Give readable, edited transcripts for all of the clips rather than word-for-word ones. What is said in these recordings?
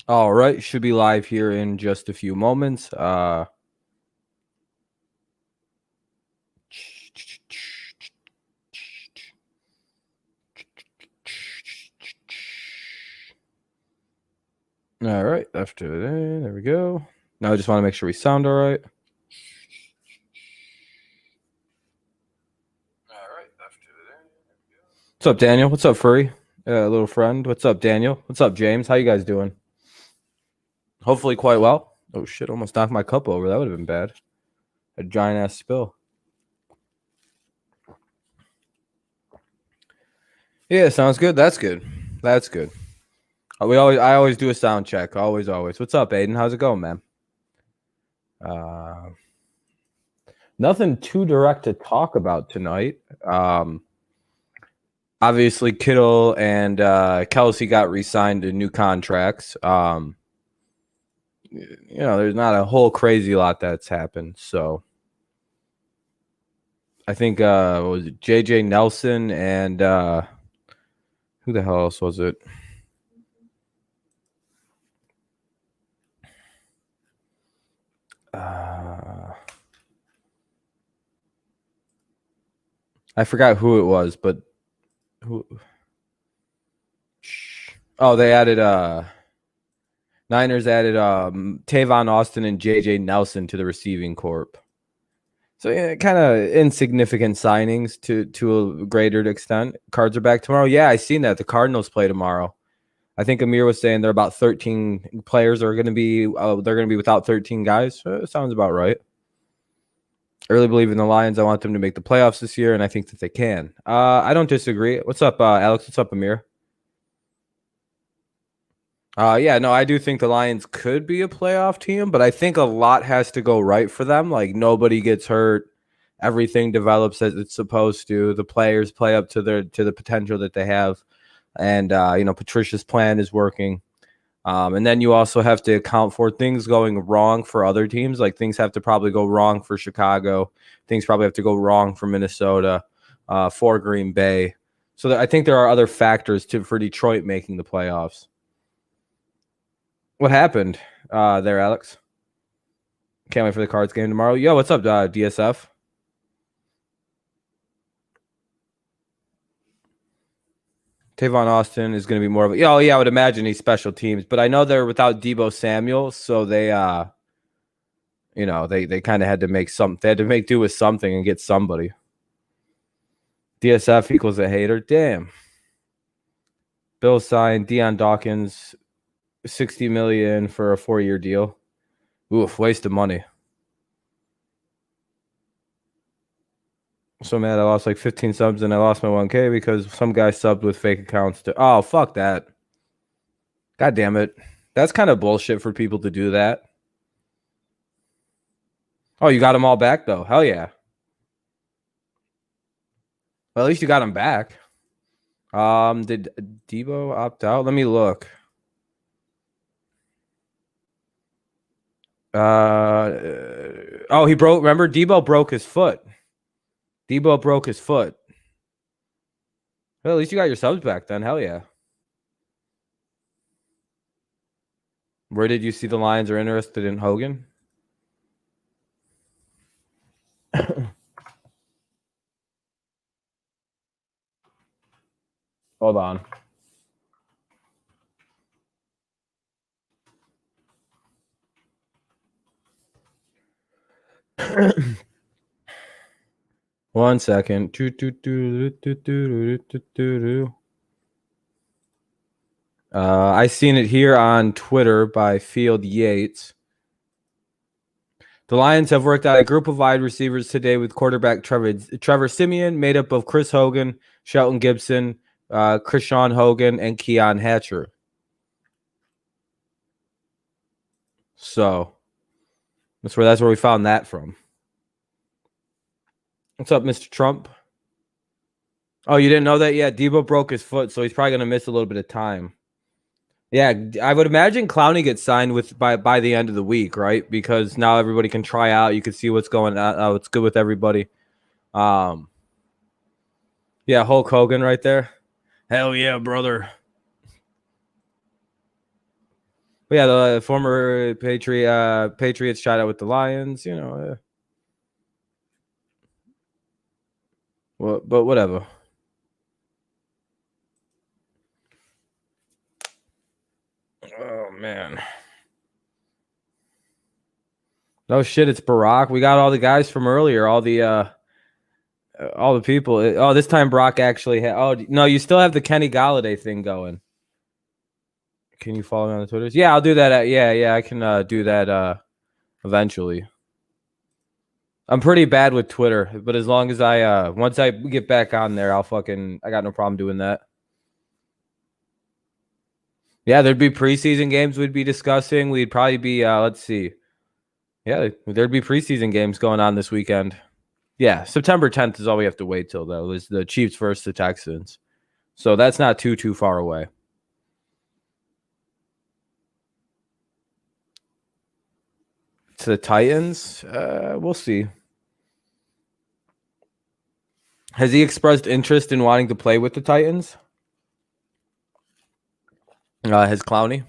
All right, should be live here in just a few moments. All right, after there we go. Now I just want to make sure we sound all right. All right, after there. What's up, Daniel? What's up, Furry? Little friend. What's up, Daniel? What's up, James? How you guys doing? Hopefully quite well. Oh shit, almost knocked my cup over. That would have been bad. A giant ass spill. Yeah, sounds good. That's good. That's good. I always do a sound check. Always. What's up, Aiden? How's it going, man? Nothing too direct to talk about tonight. Obviously, Kittle and Kelsey got re-signed to new contracts. There's not a whole crazy lot that's happened. So I think what was it JJ Nelson and who the hell else was it? I forgot who it was, but who? Oh, they added Niners added Tavon Austin and JJ Nelson to the receiving corp. So yeah, kind of insignificant signings to a greater extent. Cards are back tomorrow. Yeah, I seen that. The Cardinals play tomorrow. I think Amir was saying they're about 13 players are going to be they're going to be without 13 guys. Sounds about right. I really believe in the Lions. I want them to make the playoffs this year, and I think that they can. I don't disagree. What's up, Alex? What's up, Amir? Yeah, no, I do think the Lions could be a playoff team, but I think a lot has to go right for them. Like nobody gets hurt, everything develops as it's supposed to. The players play up to the potential that they have, and Patricia's plan is working. And then you also have to account for things going wrong for other teams. Like things have to probably go wrong for Chicago. Things probably have to go wrong for Minnesota, for Green Bay. So I think there are other factors for Detroit making the playoffs. What happened there, Alex? Can't wait for the Cards game tomorrow. Yo, what's up, DSF? Tavon Austin is going to be more of a... yeah, I would imagine he's special teams, but I know they're without Deebo Samuel, so they they kind of had to make do with something and get somebody. DSF equals a hater. Damn. Bill signed Deion Dawkins $60 million for a 4-year deal. Oof, waste of money. So mad I lost like 15 subs and I lost my 1K because some guy subbed with fake accounts to... oh, fuck that. God damn it. That's kind of bullshit for people to do that. Oh, you got them all back though. Hell yeah. Well, at least you got them back. Did Deebo opt out? Let me look. He broke. Remember, Deebo broke his foot. Well, at least you got your subs back then. Hell yeah. Where did you see the Lions are interested in Hogan? Hold on. One second. I seen it here on Twitter by Field Yates. The Lions have worked out a group of wide receivers today with quarterback Trevor Siemian, made up of Chris Hogan, Shelton Gibson, Krishawn Hogan, and Keon Hatcher. So that's where we found that from. What's up, Mr. Trump? Oh, you didn't know that? Yeah, Deebo broke his foot, so he's probably going to miss a little bit of time. Yeah, I would imagine Clowney gets signed by the end of the week, right? Because now everybody can try out. You can see what's going on. What's good with everybody. Yeah, Hulk Hogan right there. Hell yeah, brother. But yeah, the former Patriots tried out with the Lions. Well, but whatever. Oh man. No shit, it's Barack. We got all the guys from earlier, all the people. Oh, this time Brock actually had. Oh no, you still have the Kenny Galladay thing going. Can you follow me on the Twitters? Yeah, I'll do that. Yeah, I can do that eventually. I'm pretty bad with Twitter, but as long as I once I get back on there, I got no problem doing that. Yeah, there'd be preseason games we'd be discussing. We'd probably be let's see. Yeah, there'd be preseason games going on this weekend. Yeah, September 10th is all we have to wait till, though. Is the Chiefs versus the Texans. So that's not too far away. To the Titans, we'll see. Has he expressed interest in wanting to play with the Titans? Has Clowney?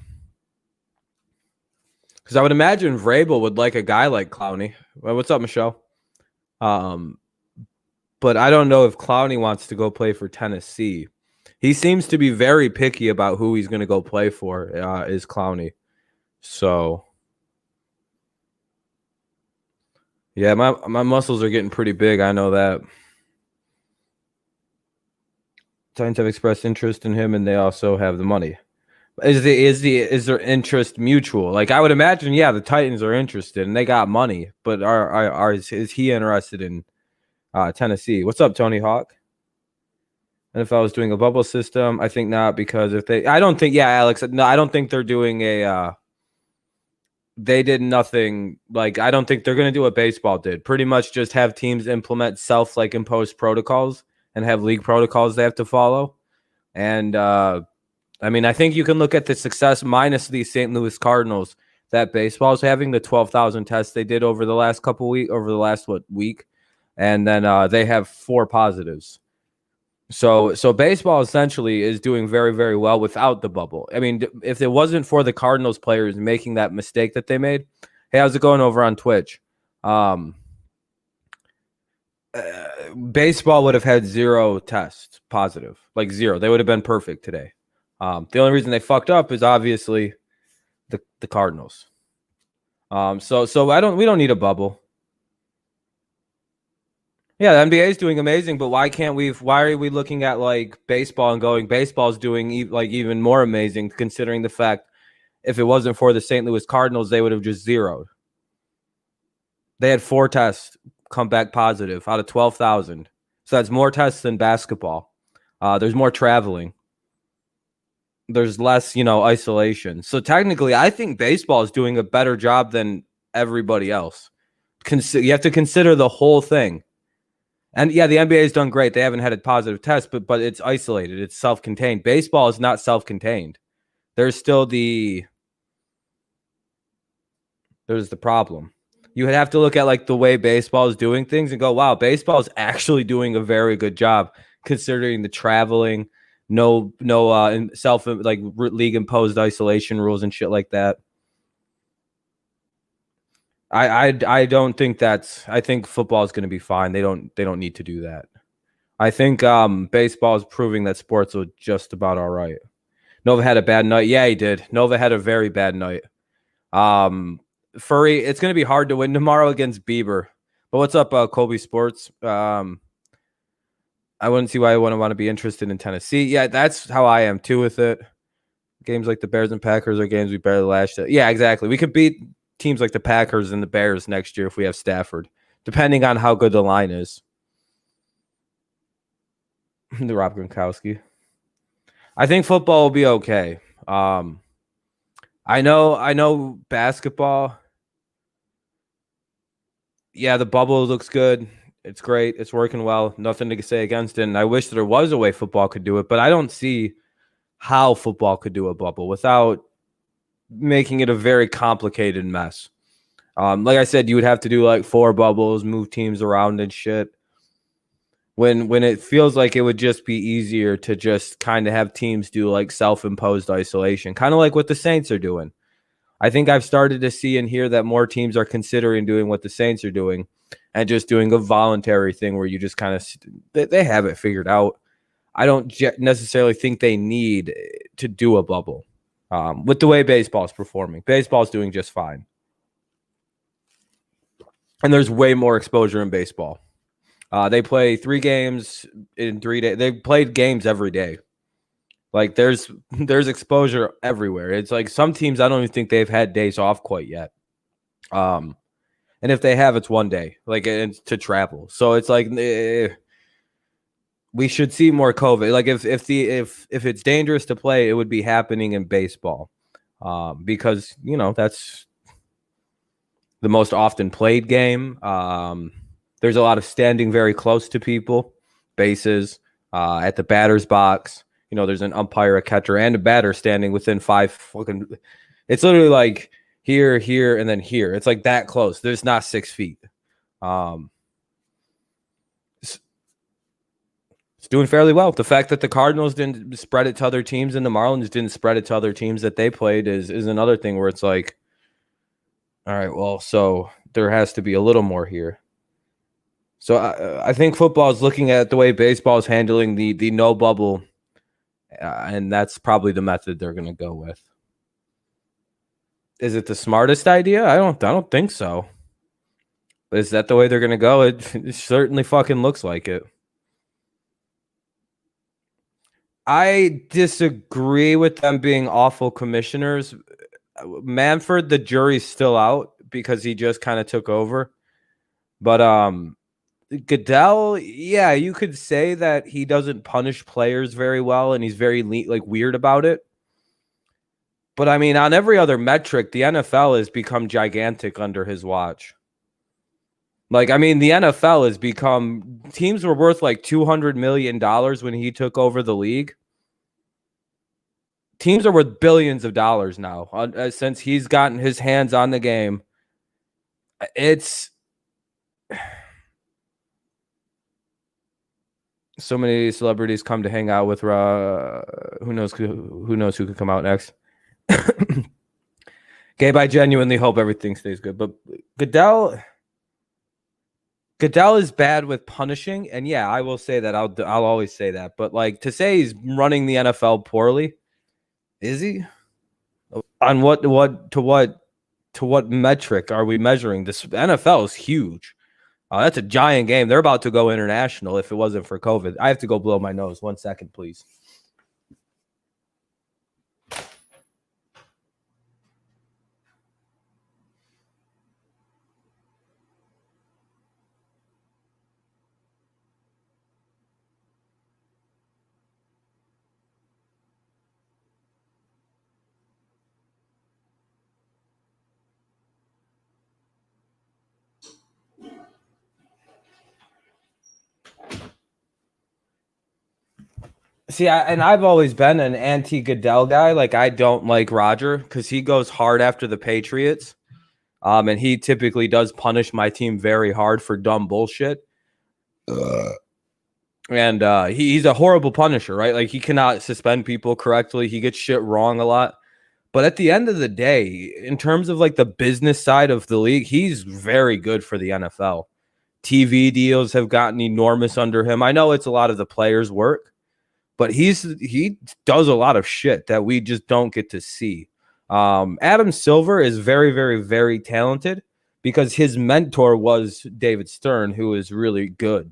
Because I would imagine Vrabel would like a guy like Clowney. Well, what's up, Michelle? But I don't know if Clowney wants to go play for Tennessee. He seems to be very picky about who he's going to go play for, is Clowney. So, yeah, my muscles are getting pretty big. I know that. Titans have expressed interest in him, and they also have the money. Is their interest mutual? Like, I would imagine, yeah, the Titans are interested and they got money, but is he interested in Tennessee? What's up, Tony Hawk? And if I was doing a bubble system, I think not, because I don't think, yeah, Alex, no, I don't think they're doing they did nothing. Like, I don't think they're going to do what baseball did. Pretty much just have teams implement imposed protocols and have league protocols they have to follow. And, I mean, I think you can look at the success minus the St. Louis Cardinals that baseball is having, the 12,000 tests they did over the last week, and then they have 4 positives. So baseball essentially is doing very, very well without the bubble. I mean, if it wasn't for the Cardinals players making that mistake that they made, hey, how's it going over on Twitch? Baseball would have had 0 tests positive, like 0. They would have been perfect today. The only reason they fucked up is obviously the Cardinals. So we don't need a bubble. Yeah, the NBA is doing amazing, but why are we looking at like baseball and going, baseball's doing even more amazing, considering the fact if it wasn't for the St. Louis Cardinals, they would have just zeroed. They had 4 tests come back positive out of 12,000. So that's more tests than basketball. There's more traveling. There's less, isolation. So technically, I think baseball is doing a better job than everybody else. You have to consider the whole thing. And yeah, the NBA has done great. They haven't had a positive test, but it's isolated. It's self-contained. Baseball is not self-contained. There's the problem. You would have to look at like the way baseball is doing things and go, wow, baseball is actually doing a very good job considering the traveling, no league imposed isolation rules and shit like that. I don't think I think football is going to be fine. They don't need to do that. I think baseball is proving that sports are just about all right. Nova had a bad night. Yeah, he did. Nova had a very bad night. Furry, it's going to be hard to win tomorrow against Bieber. But what's up, Colby Sports? I wouldn't see why I wouldn't want to be interested in Tennessee. Yeah, that's how I am too with it. Games like the Bears and Packers are games we barely lashed at. Yeah, exactly. We could beat teams like the Packers and the Bears next year if we have Stafford, depending on how good the line is. The Rob Gronkowski. I think football will be okay. I know basketball. Yeah, the bubble looks good. It's great. It's working well. Nothing to say against it. And I wish there was a way football could do it, but I don't see how football could do a bubble without making it a very complicated mess. Like I said, you would have to do like 4 bubbles, move teams around and shit. When it feels like it would just be easier to just kind of have teams do like self-imposed isolation, kind of like what the Saints are doing. I think I've started to see and hear that more teams are considering doing what the Saints are doing and just doing a voluntary thing where you just kind of they have it figured out. I don't necessarily think they need to do a bubble with the way baseball is performing. Baseball is doing just fine. And there's way more exposure in baseball. They play 3 games in 3 days. They played games every day. Like there's exposure everywhere. It's like some teams I don't even think they've had days off quite yet. And if they have, it's 1 day, like it's to travel. So it's like we should see more COVID. Like if it's dangerous to play, it would be happening in baseball, because that's the most often played game. There's a lot of standing very close to people, bases, at the batter's box. There's an umpire, a catcher, and a batter standing within 5 fucking. It's literally like here, here, and then here. It's like that close. There's not 6 feet. It's doing fairly well. The fact that the Cardinals didn't spread it to other teams and the Marlins didn't spread it to other teams that they played is another thing where it's like, all right, well, so there has to be a little more here. So I think football is looking at the way baseball is handling the no bubble. And that's probably the method they're going to go with. Is it the smartest idea? I don't think so. But is that the way they're going to go? It certainly fucking looks like it. I disagree with them being awful commissioners. Manfred, the jury's still out because he just kind of took over. But Goodell, yeah, you could say that he doesn't punish players very well and he's very weird about it. But I mean, on every other metric, the NFL has become gigantic under his watch. Like, I mean, the NFL has become, teams were worth like $200 million when he took over the league. Teams are worth billions of dollars now since he's gotten his hands on the game. It's so many celebrities come to hang out with who knows who could come out next. Gabe, I genuinely hope everything stays good. But Goodell is bad with punishing, and yeah, I will say that. I'll always say that. But like to say he's running the NFL poorly, is he? On what metric are we measuring this? The NFL is huge. That's a giant game. They're about to go international if it wasn't for COVID. I have to go blow my nose. 1 second, please. See, I've always been an anti-Goodell guy. Like, I don't like Roger because he goes hard after the Patriots. And he typically does punish my team very hard for dumb bullshit. And he's a horrible punisher, right? Like, he cannot suspend people correctly. He gets shit wrong a lot. But at the end of the day, in terms of like the business side of the league, he's very good for the NFL. TV deals have gotten enormous under him. I know it's a lot of the players' work, but he does a lot of shit that we just don't get to see. Adam Silver is very, very, very talented because his mentor was David Stern, who is really good.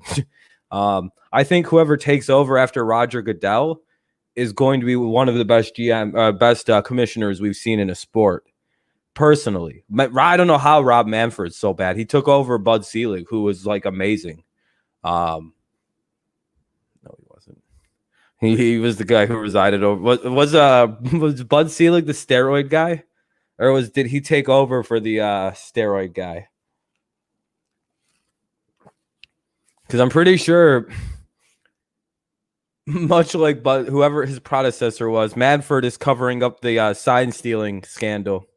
I think whoever takes over after Roger Goodell is going to be one of the best commissioners we've seen in a sport. Personally, I don't know how Rob Manfred's so bad. He took over Bud Selig, who was like amazing. No, he wasn't. He was the guy who resided over. Was Bud Selig the steroid guy, or did he take over for the steroid guy? Because I'm pretty sure, much like whoever his predecessor was, Manfred is covering up the sign stealing scandal.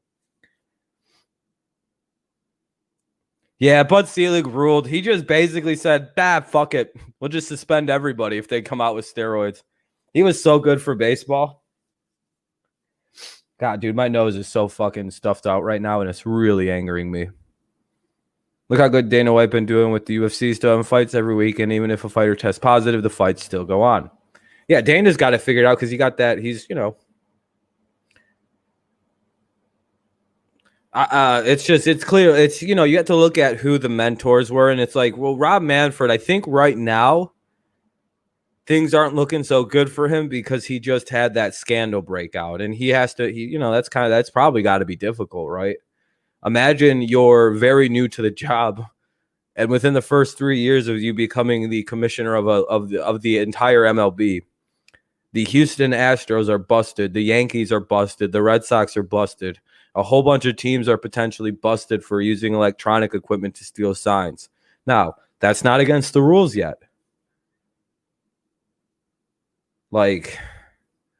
Yeah, Bud Selig ruled. He just basically said, fuck it. We'll just suspend everybody if they come out with steroids. He was so good for baseball. God, dude, my nose is so fucking stuffed out right now, and it's really angering me. Look how good Dana White been doing with the UFC, still having fights every week, and even if a fighter tests positive, the fights still go on. Yeah, Dana's got it figured out because he got that. He's, it's clear. It's, you have to look at who the mentors were, and it's like, well, Rob Manfred, I think right now things aren't looking so good for him because he just had that scandal breakout, and he has to, that's probably got to be difficult, right? Imagine you're very new to the job, and within the first 3 years of you becoming the commissioner of the entire MLB, the Houston Astros are busted, the Yankees are busted, the Red Sox are busted. A whole bunch of teams are potentially busted for using electronic equipment to steal signs. Now, that's not against the rules yet. Like,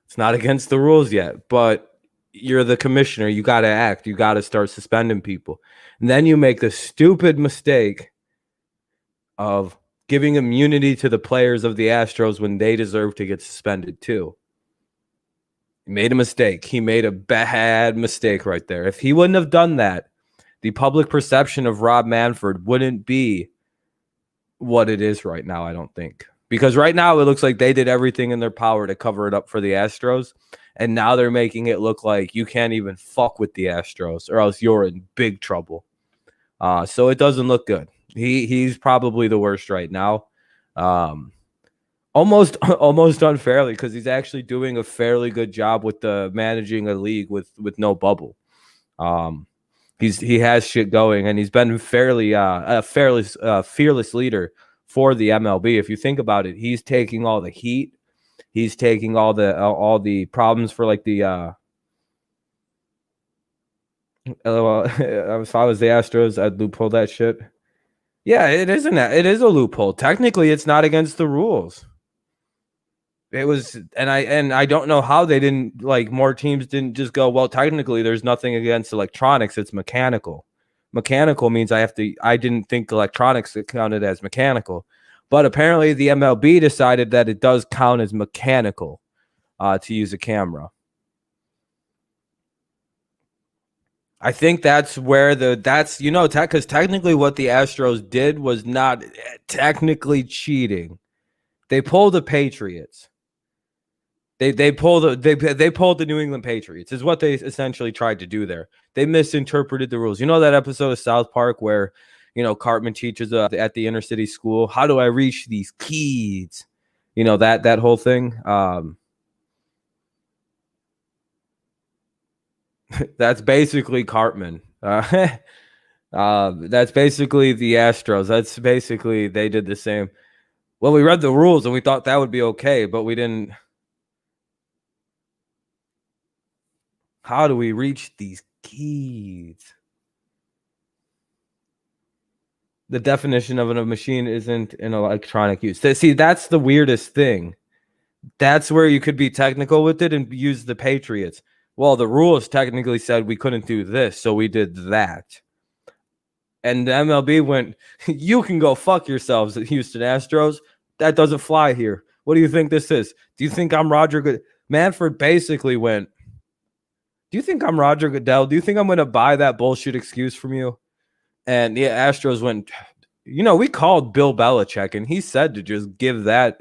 it's not against the rules yet, but you're the commissioner. You got to act. You got to start suspending people. And then you make the stupid mistake of giving immunity to the players of the Astros when they deserve to get suspended too. He made a mistake. He made a bad mistake right there. If he wouldn't have done that, the public perception of Rob Manfred wouldn't be what it is right now, I don't think. Because right now it looks like they did everything in their power to cover it up for the Astros. And now they're making it look like you can't even fuck with the Astros or else you're in big trouble. So it doesn't look good. He's probably the worst right now. Almost unfairly, because he's actually doing a fairly good job with the managing a league with no bubble. He has shit going, and he's been a fearless leader for the MLB. If you think about it, he's taking all the heat. He's taking all the problems for like the if I was the Astros, I'd loophole that shit. Yeah, it isn't. It is a loophole. Technically, it's not against the rules. It was, and I don't know how they didn't, like, more teams didn't just go, well, technically there's nothing against electronics, it's mechanical. Mechanical means I didn't think electronics counted as mechanical. But apparently the MLB decided that it does count as mechanical to use a camera. I think that's where because technically what the Astros did was not technically cheating. They pulled the Patriots. They pulled the New England Patriots is what they essentially tried to do there. They misinterpreted the rules. You know that episode of South Park where, Cartman teaches at the inner city school, how do I reach these kids? That whole thing. That's basically Cartman. That's basically the Astros. That's basically, they did the same. Well, we read the rules and we thought that would be okay, but we didn't. How do we reach these kids? The definition of a machine isn't an electronic use. See, that's the weirdest thing. That's where you could be technical with it and use the Patriots. Well, the rules technically said we couldn't do this, so we did that. And the MLB went, you can go fuck yourselves at Houston Astros. That doesn't fly here. What do you think this is? Do you think I'm Roger Goodell? Manfred basically went, do you think I'm Roger Goodell? Do you think I'm going to buy that bullshit excuse from you? And the Astros went, we called Bill Belichick, and he said to just give that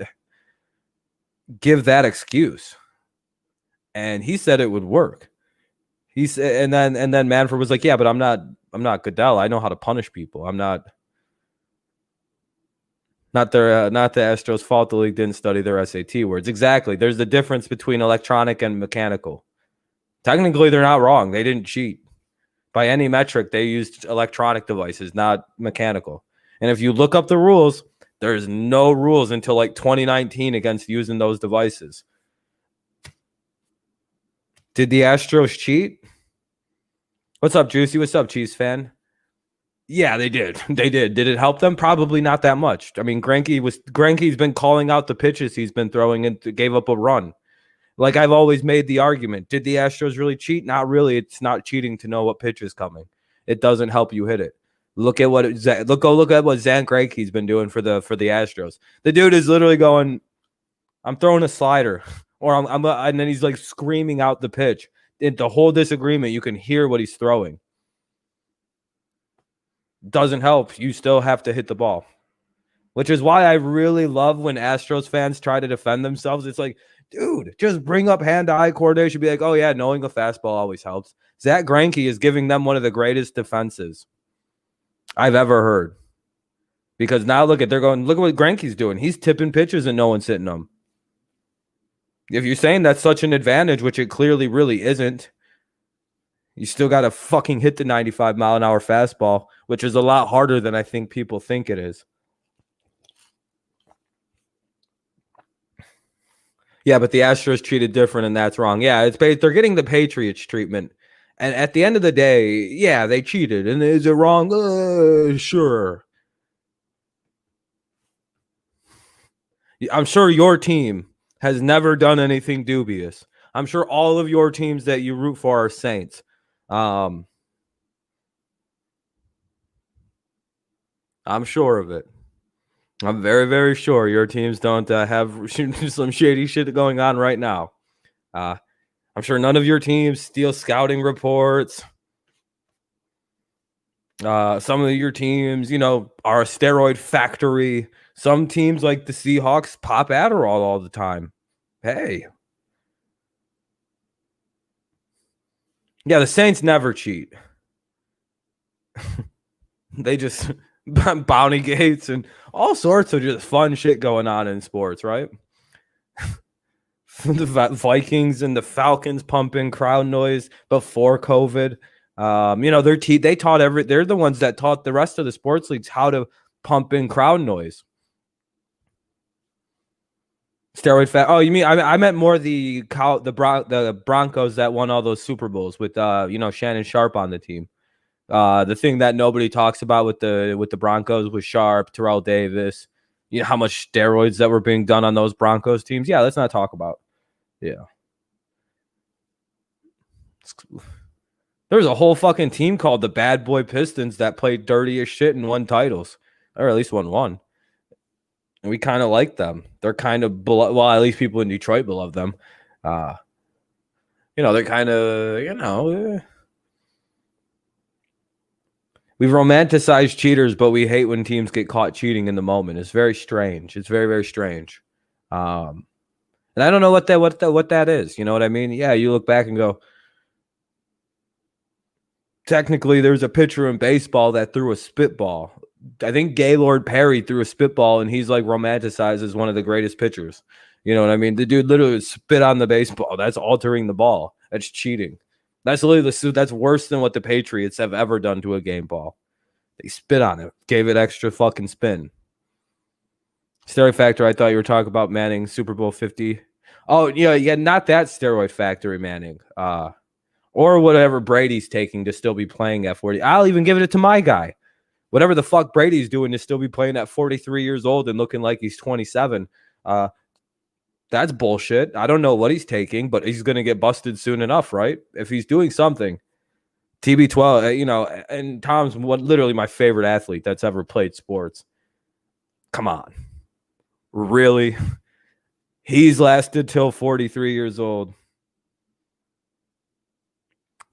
excuse. And he said it would work. He said, and then Manfred was like, yeah, but I'm not Goodell. I know how to punish people. I'm not the Astros' fault the league didn't study their SAT words. Exactly. There's the difference between electronic and mechanical. Technically, they're not wrong. They didn't cheat. By any metric, they used electronic devices, not mechanical. And if you look up the rules, there's no rules until like 2019 against using those devices. Did the Astros cheat? What's up, Juicy? What's up, Chiefs fan? Yeah, they did. They did. Did it help them? Probably not that much. I mean, Greinke's been calling out the pitches he's been throwing and gave up a run. Like I've always made the argument. Did the Astros really cheat? Not really. It's not cheating to know what pitch is coming. It doesn't help you hit it. Look at what Zach Greinke's been doing for the Astros. The dude is literally going, I'm throwing a slider, or and then he's like screaming out the pitch. the whole disagreement, you can hear what he's throwing. Doesn't help. You still have to hit the ball, which is why I really love when Astros fans try to defend themselves. It's like, dude, just bring up hand-eye coordination. Be like, oh, yeah, knowing a fastball always helps. Zach Greinke is giving them one of the greatest defenses I've ever heard. Because now look at what Greinke's doing. He's tipping pitches and no one's hitting them. If you're saying that's such an advantage, which it clearly really isn't, you still got to fucking hit the 95-mile-an-hour fastball, which is a lot harder than I think people think it is. Yeah, but the Astros treated different, and that's wrong. Yeah, they're getting the Patriots treatment. And at the end of the day, yeah, they cheated. And is it wrong? Sure. I'm sure your team has never done anything dubious. I'm sure all of your teams that you root for are Saints. I'm sure of it. I'm very, very sure your teams don't have some shady shit going on right now. I'm sure none of your teams steal scouting reports. Some of your teams, are a steroid factory. Some teams like the Seahawks pop Adderall all the time. Hey. Yeah, the Saints never cheat. They just bounty gates and all sorts of just fun shit going on in sports, right? The Vikings and the Falcons pumping crowd noise before COVID. They're the ones that taught the rest of the sports leagues how to pump in crowd noise. Steroid fat. Oh, you mean I meant more the Broncos that won all those Super Bowls with Shannon Sharp on the team. The thing that nobody talks about with the Broncos was Sharp, Terrell Davis. You know how much steroids that were being done on those Broncos teams. Yeah, let's not talk about. Yeah. There's a whole fucking team called the Bad Boy Pistons that played dirty as shit and won titles, or at least won one. And we kind of like them. They're kind of at least people in Detroit love them. They're kind of we've romanticized cheaters, but we hate when teams get caught cheating in the moment. It's very strange. It's very, very strange. And I don't know what that is. You know what I mean? Yeah, you look back and go, technically, there's a pitcher in baseball that threw a spitball. I think Gaylord Perry threw a spitball, and he's like romanticized as one of the greatest pitchers. You know what I mean? The dude literally spit on the baseball. That's altering the ball. That's cheating. That's literally that's worse than what the Patriots have ever done to a game ball. They spit on it, gave it extra fucking spin. Steroid Factor, I thought you were talking about Manning, Super Bowl 50. Oh, yeah, not that Steroid Factory Manning. Or whatever Brady's taking to still be playing at 40. I'll even give it to my guy. Whatever the fuck Brady's doing to still be playing at 43 years old and looking like he's 27. That's bullshit. I don't know what he's taking, but he's going to get busted soon enough, right? If he's doing something. TB12, and Tom's literally my favorite athlete that's ever played sports. Come on. Really? He's lasted till 43 years old.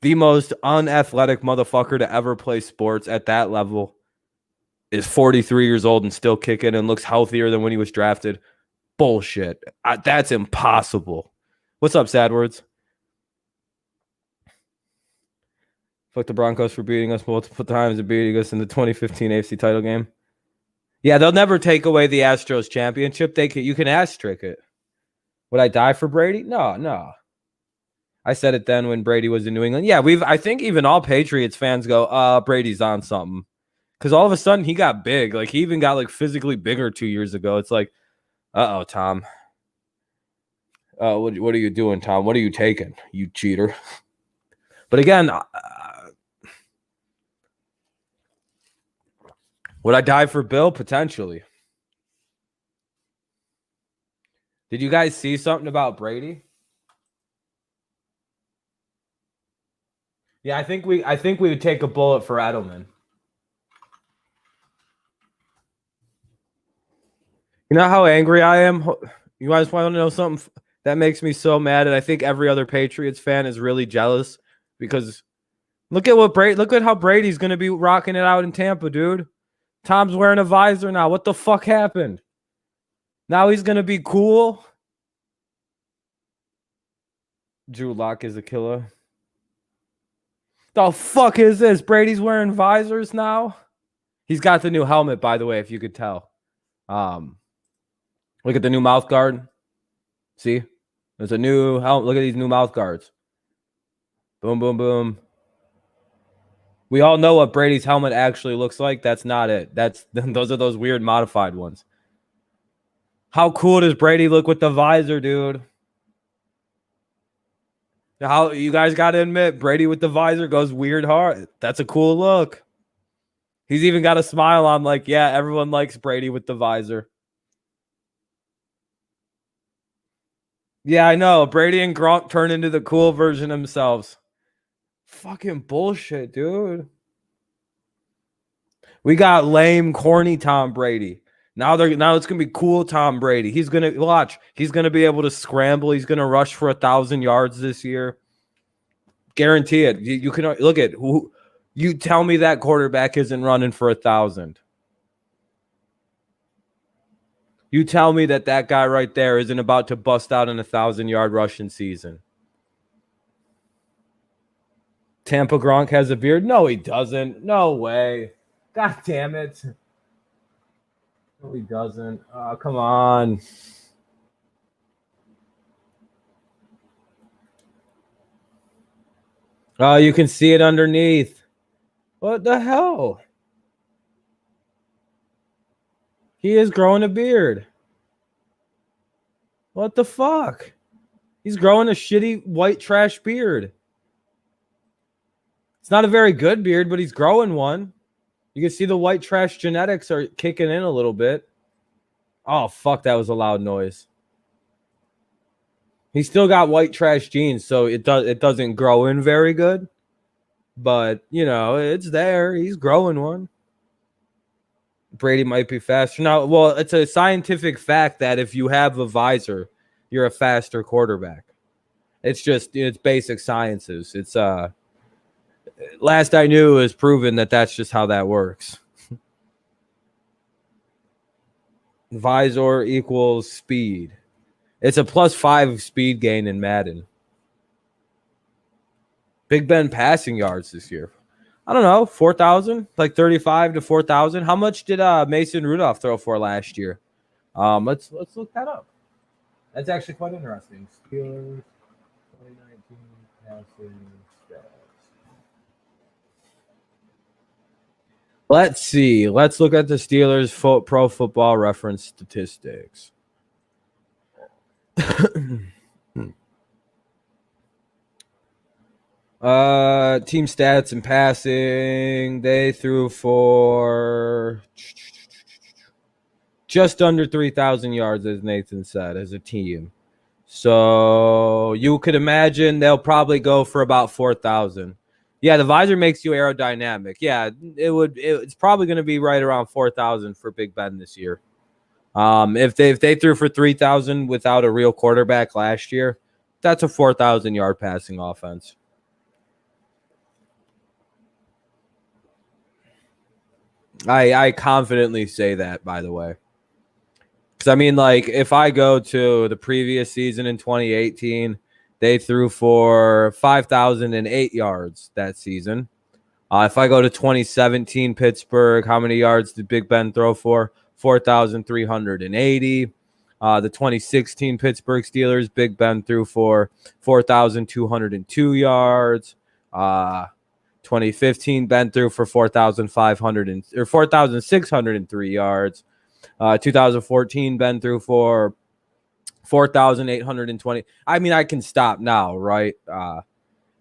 The most unathletic motherfucker to ever play sports at that level is 43 years old and still kicking and looks healthier than when he was drafted. Bullshit. That's impossible. What's up, Sadwords? Fuck the Broncos for beating us multiple times and beating us in the 2015 AFC title game. Yeah, they'll never take away the Astros championship. You can asterisk it. Would I die for Brady? No. I said it then when Brady was in New England. Yeah, I think even all Patriots fans go, Brady's on something. Because all of a sudden he got big. Like he even got like physically bigger 2 years ago. It's like, Tom. What are you doing, Tom? What are you taking, you cheater? But again, would I die for Bill? Potentially. Did you guys see something about Brady? Yeah, I think we would take a bullet for Edelman. You know how angry I am? You guys want to know something? That makes me so mad, and I think every other Patriots fan is really jealous because look at how Brady's gonna be rocking it out in Tampa, dude. Tom's wearing a visor now. What the fuck happened? Now he's gonna be cool. Drew Lock is a killer. The fuck is this? Brady's wearing visors now. He's got the new helmet, by the way, if you could tell. Look at the new mouth guard. See? There's a new helmet. Look at these new mouth guards. Boom, boom, boom. We all know what Brady's helmet actually looks like. That's not it. Those are those weird modified ones. How cool does Brady look with the visor, dude? How you guys got to admit, Brady with the visor goes weird hard. That's a cool look. He's even got a smile on, like, yeah, everyone likes Brady with the visor. Yeah, I know. Brady and Gronk turn into the cool version themselves. Fucking bullshit, dude. We got lame, corny Tom Brady. Now it's gonna be cool Tom Brady. He's gonna watch. He's gonna be able to scramble. He's gonna rush for 1,000 yards this year. Guarantee it. You can look at who. You tell me that quarterback isn't running for 1,000. You tell me that guy right there isn't about to bust out in 1,000-yard rushing season. Tampa Gronk has a beard? No, he doesn't. No way. God damn it. No, he doesn't. Oh, come on. Oh, you can see it underneath. What the hell? He is growing a beard. What the fuck? He's growing a shitty white trash beard. It's not a very good beard, but he's growing one. You can see the white trash genetics are kicking in a little bit. Oh, fuck, that was a loud noise. He's still got white trash genes, so it doesn't grow in very good. But, you know, it's there. He's growing one. Brady might be faster. Now, well, it's a scientific fact that if you have a visor, you're a faster quarterback. It's basic sciences. It's last I knew is proven that that's just how that works. Visor equals speed. It's a +5 speed gain in Madden. Big Ben passing yards this year. I don't know, 4,000, like 35 to 4,000. How much did Mason Rudolph throw for last year? Let's look that up. That's actually quite interesting. Steelers 2019 passing stats. Let's see. Let's look at the Steelers Pro Football Reference statistics. Team stats and passing. They threw for just under 3,000 yards, as Nathan said, as a team. So you could imagine they'll probably go for about 4,000. Yeah, the visor makes you aerodynamic. Yeah, it's probably going to be right around 4,000 for Big Ben this year. If they threw for 3,000 without a real quarterback last year, that's a 4,000-yard passing offense. I confidently say that, by the way. Because, I mean, like, if I go to the previous season in 2018, they threw for 5,008 yards that season. If I go to 2017 Pittsburgh, how many yards did Big Ben throw for? 4,380. The 2016 Pittsburgh Steelers, Big Ben threw for 4,202 yards. 2015 Ben threw for 4,603 yards. 2014 Ben threw for 4,820. I mean, I can stop now, right?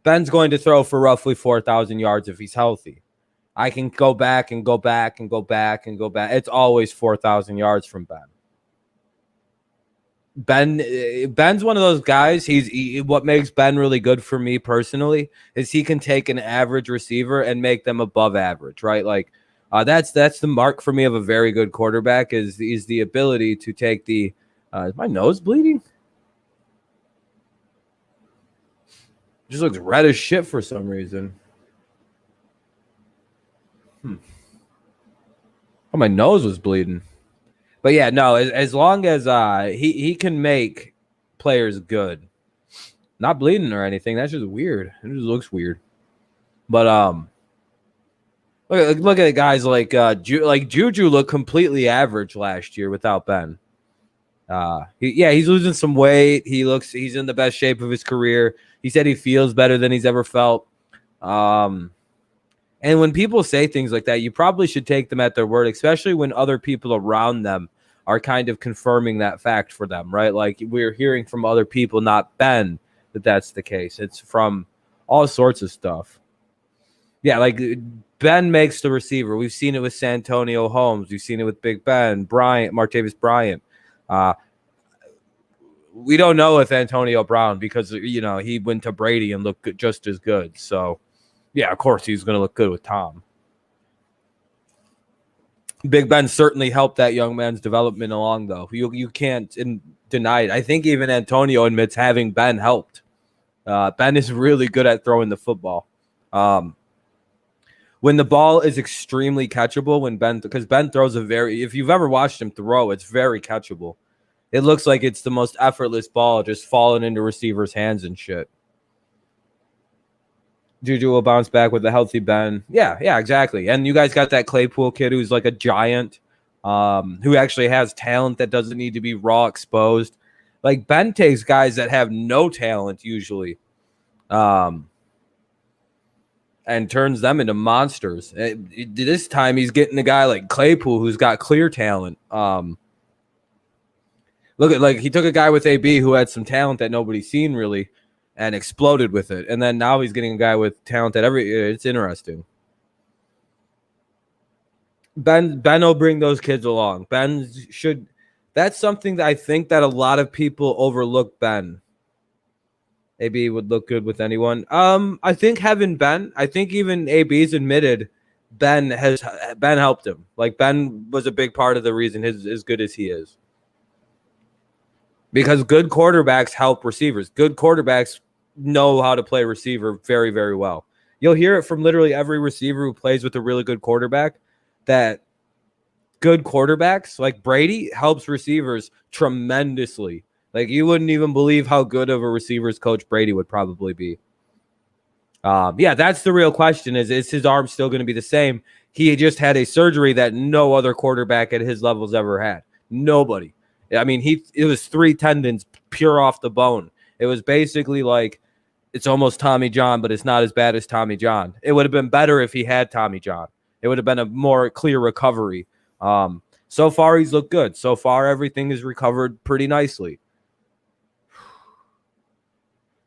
Ben's going to throw for roughly 4,000 yards if he's healthy. I can go back and go back and go back and go back. It's always 4,000 yards from Ben. Ben's one of those guys. What makes Ben really good for me personally is he can take an average receiver and make them above average, right? Like that's the mark for me of a very good quarterback is the ability to take the. Is my nose bleeding? Just looks red as shit for some reason. Oh, my nose was bleeding. But yeah, no, as long as he can make players good. Not bleeding or anything. That's just weird. It just looks weird. But look at guys like Juju looked completely average last year without Ben. He's losing some weight. He's in the best shape of his career. He said he feels better than he's ever felt. And when people say things like that, you probably should take them at their word, especially when other people around them are kind of confirming that fact for them, right? Like we're hearing from other people, not Ben, that that's the case. It's from all sorts of stuff. Yeah, like Ben makes the receiver. We've seen it with Santonio Holmes. We've seen it with Big Ben, Martavis Bryant. We don't know if Antonio Brown, because, you know, he went to Brady and looked just as good. So, yeah, of course he's going to look good with Tom. Big Ben certainly helped that young man's development along, though. You can't deny it. I think even Antonio admits having Ben helped. Ben is really good at throwing the football. When the ball is extremely catchable, because Ben throws if you've ever watched him throw, it's very catchable. It looks like it's the most effortless ball just falling into receivers' hands and shit. Juju will bounce back with a healthy Ben. Yeah, exactly. And you guys got that Claypool kid who's like a giant, who actually has talent that doesn't need to be raw exposed. Like Ben takes guys that have no talent usually, and turns them into monsters. This time he's getting a guy like Claypool who's got clear talent. Look at, like, he took a guy with AB who had some talent that nobody's seen really, and exploded with it. And then now he's getting a guy with talent that it's interesting. Ben will bring those kids along. That's something that I think that a lot of people overlook. Ben. AB would look good with anyone. I think having Ben, I think even AB's admitted Ben helped him. Like Ben was a big part of the reason he's as good as he is. Because good quarterbacks help receivers. Good quarterbacks know how to play receiver very, very well. You'll hear it from literally every receiver who plays with a really good quarterback, that good quarterbacks like Brady helps receivers tremendously. Like you wouldn't even believe how good of a receivers coach Brady would probably be. That's the real question is his arm still going to be the same? He just had a surgery that no other quarterback at his levels ever had. Nobody. I mean, it was 3 tendons pure off the bone. It was basically like it's almost Tommy John, but it's not as bad as Tommy John. It would have been better if he had Tommy John. It would have been a more clear recovery. So far, he's looked good. So far, everything is recovered pretty nicely.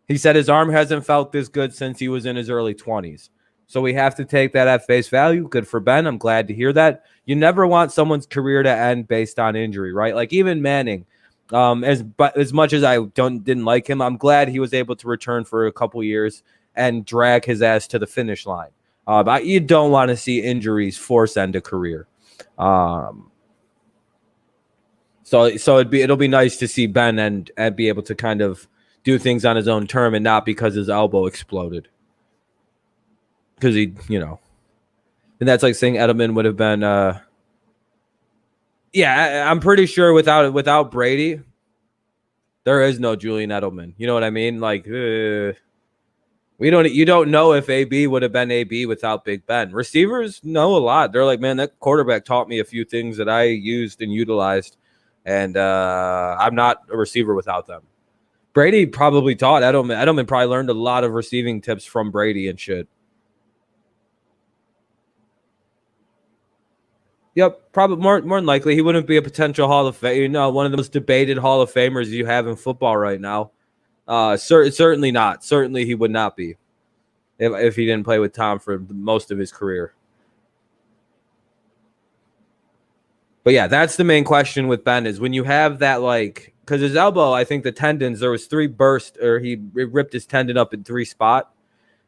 He said his arm hasn't felt this good since he was in his early 20s. So we have to take that at face value. Good for Ben. I'm glad to hear that. You never want someone's career to end based on injury, right? Like even Manning, as much as I didn't like him, I'm glad he was able to return for a couple years and drag his ass to the finish line. But you don't want to see injuries force end a career. So it'll be nice to see Ben and be able to kind of do things on his own term and not because his elbow exploded. Because he, and that's like saying Edelman would have been. I'm pretty sure without Brady, there is no Julian Edelman. You know what I mean? Like, you don't know if AB would have been AB without Big Ben. Receivers know a lot. They're like, man, that quarterback taught me a few things that I used and utilized, and I'm not a receiver without them. Brady probably taught Edelman. Edelman probably learned a lot of receiving tips from Brady and shit. Yep, probably more than likely he wouldn't be a potential Hall of Fame. One of the most debated Hall of Famers you have in football right now. Certainly not. Certainly he would not be if he didn't play with Tom for most of his career. But yeah, that's the main question with Ben is when you have that, like, because his elbow, I think the tendons, there was 3 bursts, or he ripped his tendon up in 3 spots.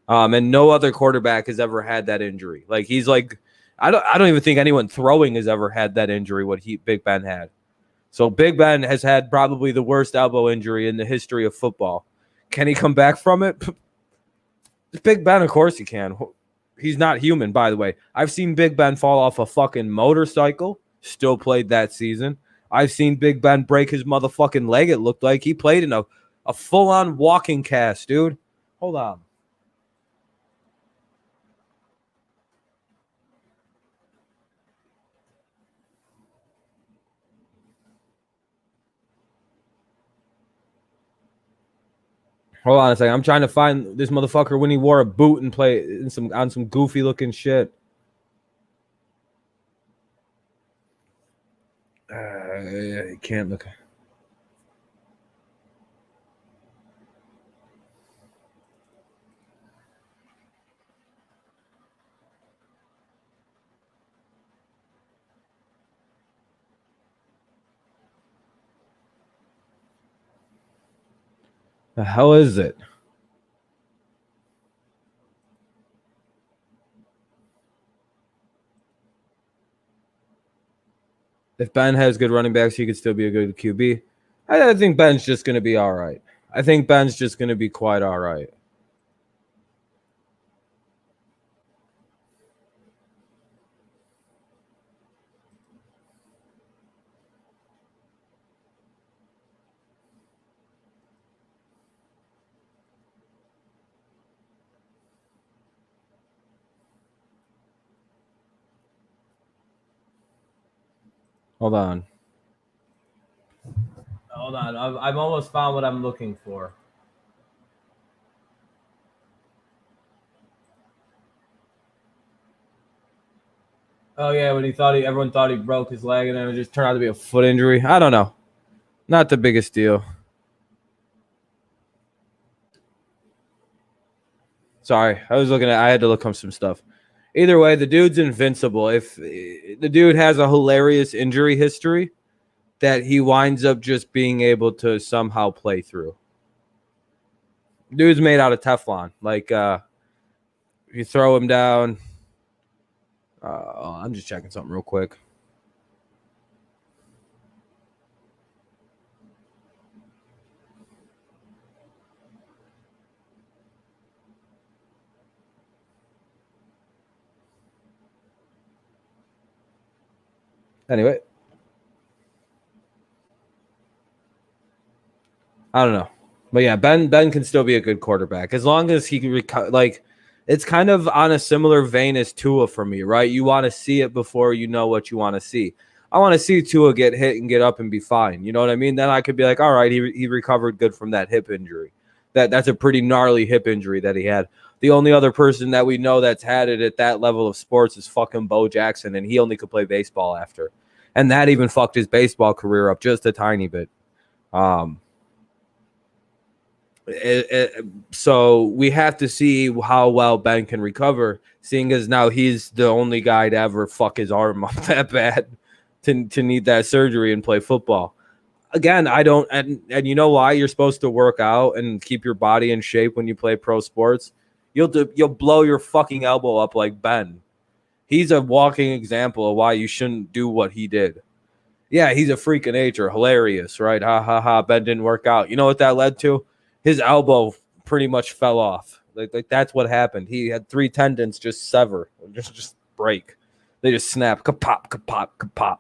And no other quarterback has ever had that injury. Like he's like, I don't even think anyone throwing has ever had that injury, what Big Ben had. So Big Ben has had probably the worst elbow injury in the history of football. Can he come back from it? Big Ben, of course he can. He's not human, by the way. I've seen Big Ben fall off a fucking motorcycle, still played that season. I've seen Big Ben break his motherfucking leg, it looked like. He played in a full-on walking cast, dude. Hold on. Hold on a second. I'm trying to find this motherfucker when he wore a boot and play in on some goofy looking shit. I can't look. The hell is it? If Ben has good running backs, he could still be a good QB. I think Ben's just going to be all right. I think Ben's just going to be quite all right. Hold on. Hold on. I've almost found what I'm looking for. Oh yeah, when everyone thought he broke his leg, and then it just turned out to be a foot injury. I don't know. Not the biggest deal. Sorry, I had to look up some stuff. Either way, the dude's invincible. If the dude has a hilarious injury history that he winds up just being able to somehow play through. Dude's made out of Teflon. Like, you throw him down. I'm just checking something real quick. Anyway, I don't know, but yeah, Ben can still be a good quarterback as long as he can recover. Like, it's kind of on a similar vein as Tua for me, right? You want to see it before you know what you want to see. I want to see Tua get hit and get up and be fine. You know what I mean? Then I could be like, all right, he recovered good from that hip injury. That's a pretty gnarly hip injury that he had. The only other person that we know that's had it at that level of sports is fucking Bo Jackson, and he only could play baseball after. And that even fucked his baseball career up just a tiny bit. So we have to see how well Ben can recover, seeing as now he's the only guy to ever fuck his arm up that bad to need that surgery and play football. Again, I don't, and you know why? You're supposed to work out and keep your body in shape when you play pro sports. You'll blow your fucking elbow up like Ben. He's a walking example of why you shouldn't do what he did. Yeah, he's a freak of nature, hilarious, right? Ha ha ha. Ben didn't work out. You know what that led to? His elbow pretty much fell off. Like that's what happened. He had 3 tendons just sever, just break. They just snap, kapop, kapop, kapop.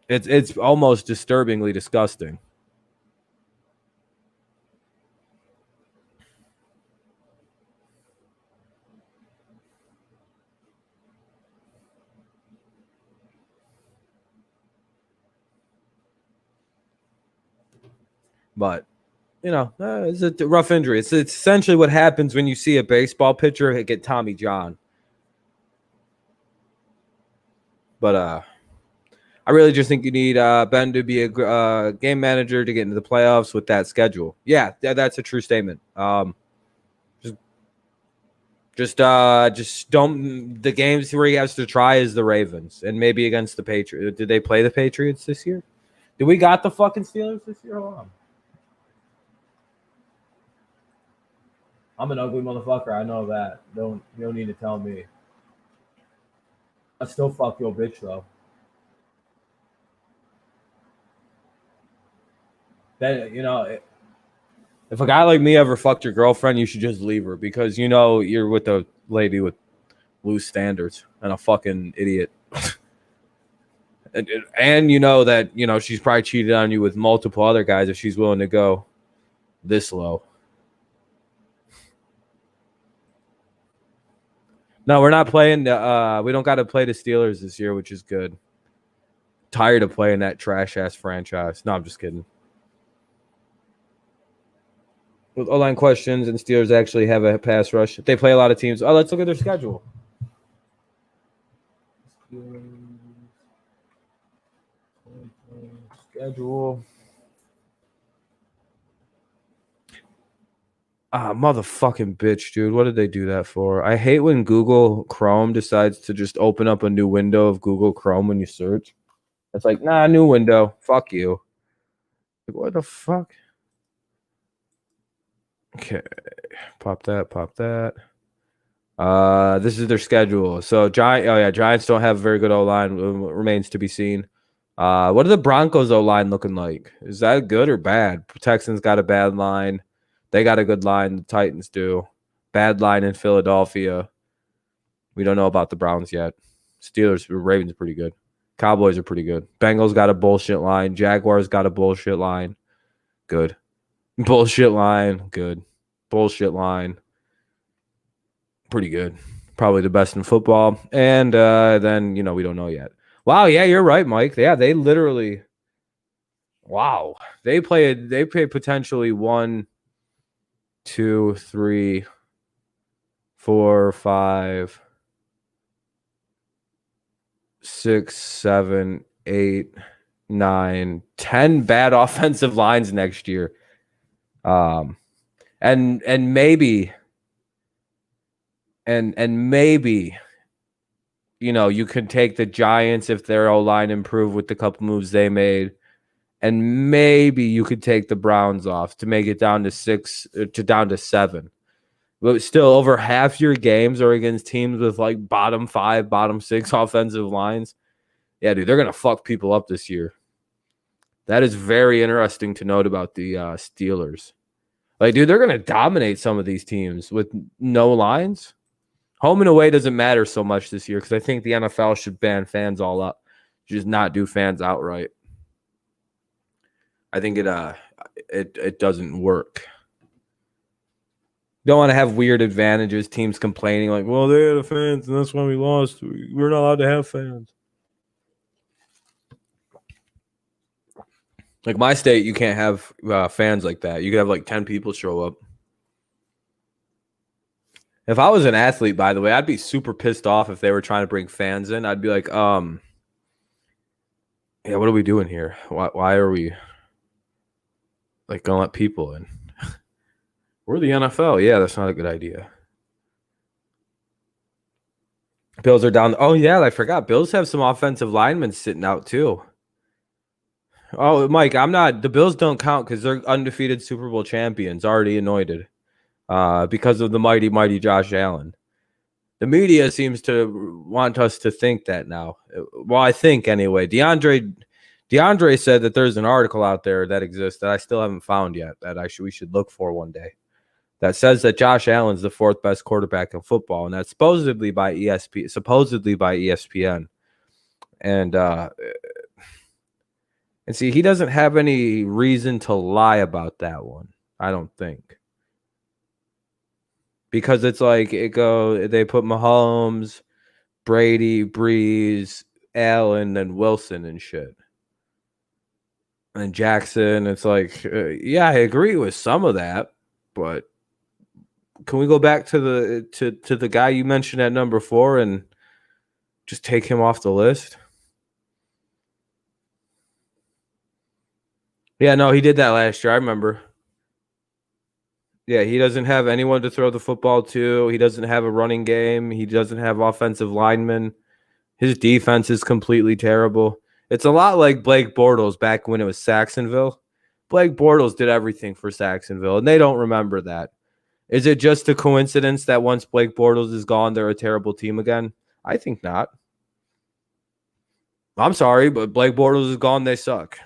It's almost disturbingly disgusting. But it's a rough injury. It's essentially what happens when you see a baseball pitcher get Tommy John. But I really just think you need Ben to be a game manager to get into the playoffs with that schedule. Yeah, that's a true statement. Just don't. The games where he has to try is the Ravens and maybe against the Patriots. Did they play the Patriots this year? Did we got the fucking Steelers this year? Hold on. I'm an ugly motherfucker. I know that. You don't need to tell me. I still fuck your bitch though. Then If a guy like me ever fucked your girlfriend, you should just leave her because you know you're with a lady with loose standards and a fucking idiot. And you know that, you know, she's probably cheated on you with multiple other guys if she's willing to go this low. No, we're not playing. We don't got to play the Steelers this year, which is good. Tired of playing that trash ass franchise. No, I'm just kidding. With O-line questions and Steelers actually have a pass rush. They play a lot of teams. Oh, let's look at their schedule. Schedule. Motherfucking bitch, dude. What did they do that for? I hate when Google Chrome decides to just open up a new window of Google Chrome when you search. It's like, nah, new window. Fuck you. Like, what the fuck? Okay. Pop that, pop that. This is their schedule. So Giants don't have a very good O-line. Remains to be seen. What are the Broncos O-line looking like? Is that good or bad? Texans got a bad line. They got a good line. The Titans do. Bad line in Philadelphia. We don't know about the Browns yet. Steelers, Ravens are pretty good. Cowboys are pretty good. Bengals got a bullshit line. Jaguars got a bullshit line. Good. Bullshit line. Good. Bullshit line. Pretty good. Probably the best in football. And then, you know, we don't know yet. Wow, yeah, you're right, Mike. Yeah, they literally. Wow. They play potentially 1, 2, 3, 4, 5, 6, 7, 8, 9, 10 bad offensive lines next year. And maybe you know, you could take the Giants if their O-line improved with the couple moves they made. And maybe you could take the Browns off to make it down to 6 to down to 7. But still, over half your games are against teams with like bottom 5, bottom 6 offensive lines. Yeah, dude, they're going to fuck people up this year. That is very interesting to note about the Steelers. Like, dude, they're going to dominate some of these teams with no lines. Home and away doesn't matter so much this year because I think the NFL should ban fans all up. Just not do fans outright. I think it doesn't work. You don't want to have weird advantages, teams complaining like, well, they had fans and that's why we lost. We're not allowed to have fans. Like my state, you can't have fans like that. You could have like 10 people show up. If I was an athlete, by the way, I'd be super pissed off if they were trying to bring fans in. I'd be like, yeah, what are we doing here? Why are we like gonna let people in? We're the NFL. Yeah, that's not a good idea. Bills are down. Oh, yeah, I forgot. Bills have some offensive linemen sitting out too. Oh, Mike, the Bills don't count because they're undefeated Super Bowl champions, already anointed. Because of the mighty, mighty Josh Allen. The media seems to want us to think that now. Well, I think anyway. DeAndre said that there's an article out there that exists that I still haven't found yet that we should look for one day. That says that Josh Allen's the 4th best quarterback in football, and that's supposedly by ESPN. And see, he doesn't have any reason to lie about that one, I don't think. Because it's like they put Mahomes, Brady, Breeze, Allen, and Wilson and shit. And Jackson, it's like, yeah, I agree with some of that, but can we go back to the guy you mentioned at number 4 and just take him off the list? Yeah, no, he did that last year. I remember. Yeah, he doesn't have anyone to throw the football to. He doesn't have a running game. He doesn't have offensive linemen. His defense is completely terrible. It's a lot like Blake Bortles back when it was Saxonville. Blake Bortles did everything for Saxonville, and they don't remember that. Is it just a coincidence that once Blake Bortles is gone, they're a terrible team again? I think not. I'm sorry, but Blake Bortles is gone, they suck.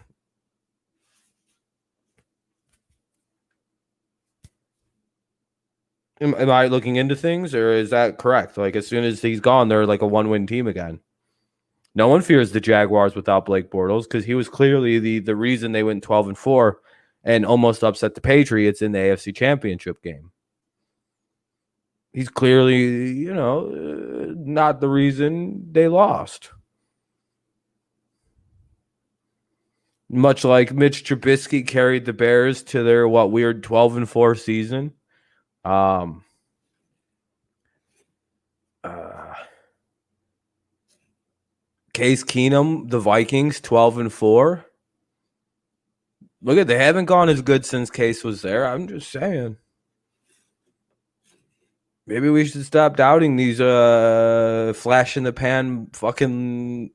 Am I looking into things, or is that correct? Like, as soon as he's gone, they're like a 1-win team again. No one fears the Jaguars without Blake Bortles because he was clearly the reason they went 12-4 and almost upset the Patriots in the AFC Championship game. He's clearly, not the reason they lost. Much like Mitch Trubisky carried the Bears to their weird 12-4 season. Case Keenum, the Vikings, 12-4. Look at, they haven't gone as good since Case was there. I'm just saying. Maybe we should stop doubting these flash in the pan fucking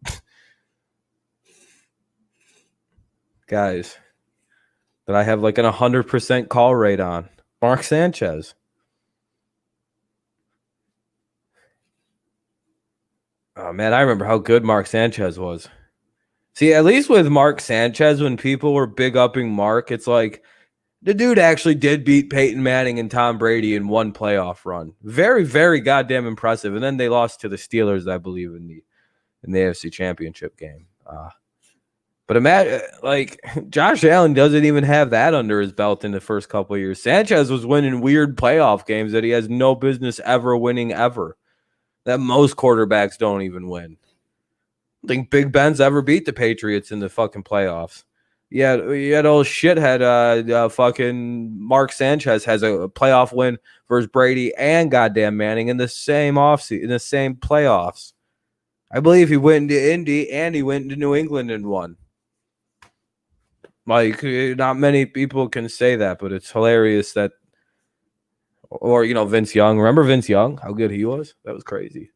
guys that I have like an 100% call rate on. Mark Sanchez. Oh man, I remember how good Mark Sanchez was. See, at least with Mark Sanchez, when people were big upping Mark, it's like the dude actually did beat Peyton Manning and Tom Brady in one playoff run. Very, very goddamn impressive. And then they lost to the Steelers, I believe, in the AFC Championship game. But imagine, like, Josh Allen doesn't even have that under his belt in the first couple of years. Sanchez was winning weird playoff games that he has no business ever winning ever. That most quarterbacks don't even win. I think Big Ben's ever beat the Patriots in the fucking playoffs. Yeah, old shithead fucking Mark Sanchez has a playoff win versus Brady and goddamn Manning in the same offseason, in the same playoffs. I believe he went into Indy and he went into New England and won. Like, not many people can say that, but it's hilarious that, or, Vince Young. Remember Vince Young? How good he was? That was crazy.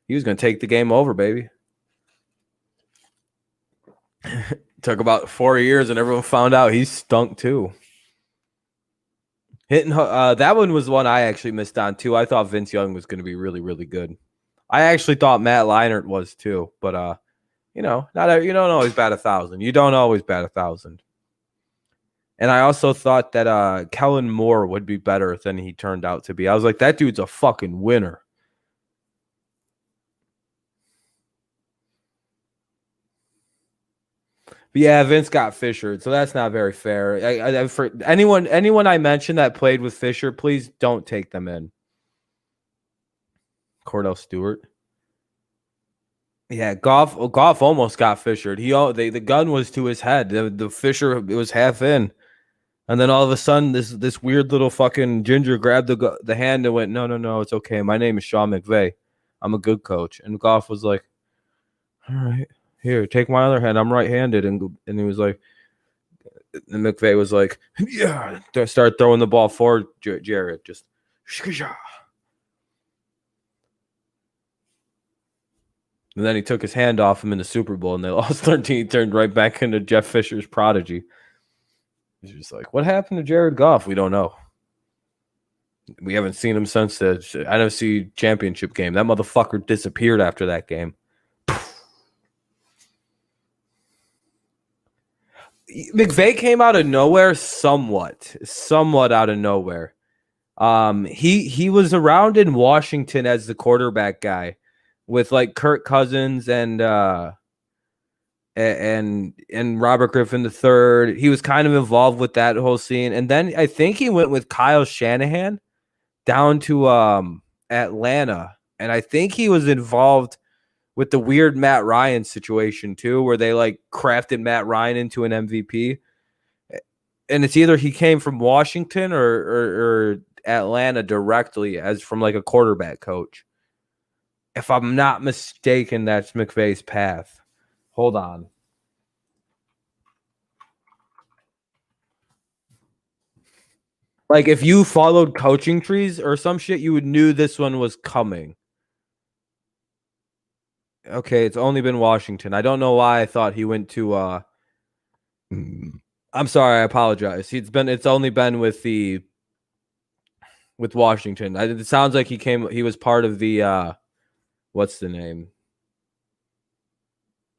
He was going to take the game over, baby. Took about 4 years, and everyone found out he stunk too. That one was one I actually missed on too. I thought Vince Young was going to be really, really good. I actually thought Matt Leinart was too, but you don't always bat 1,000. You don't always bat 1,000. And I also thought that Kellen Moore would be better than he turned out to be. I was like, that dude's a fucking winner. But yeah, Vince got Fisher, so that's not very fair. For anyone I mentioned that played with Fisher, please don't take them in. Cordell Stewart. Yeah, Goff almost got Fishered. The gun was to his head. The Fisher, it was half in. And then all of a sudden, this weird little fucking ginger grabbed the hand and went, no, it's okay. My name is Sean McVay. I'm a good coach. And Goff was like, all right, here, take my other hand. I'm right-handed. And he was like, and McVay was like, yeah. Start throwing the ball forward, Jared. Just, and then he took his hand off him in the Super Bowl, and they lost 13. He turned right back into Jeff Fisher's prodigy. He's just like, what happened to Jared Goff? We don't know. We haven't seen him since the NFC Championship game. That motherfucker disappeared after that game. McVay came out of nowhere somewhat out of nowhere. He was around in Washington as the quarterback guy with like Kirk Cousins and Robert Griffin III. He was kind of involved with that whole scene. And then I think he went with Kyle Shanahan down to Atlanta. And I think he was involved with the weird Matt Ryan situation too, where they like crafted Matt Ryan into an MVP. And it's either he came from Washington or Atlanta directly as from like a quarterback coach. If I'm not mistaken, that's McVay's path. Hold on. Like if you followed coaching trees or some shit, you would knew this one was coming. Okay, it's only been Washington. I don't know why I thought he went to I'm sorry, I apologize. It's only been with Washington. It sounds like he was part of the what's the name?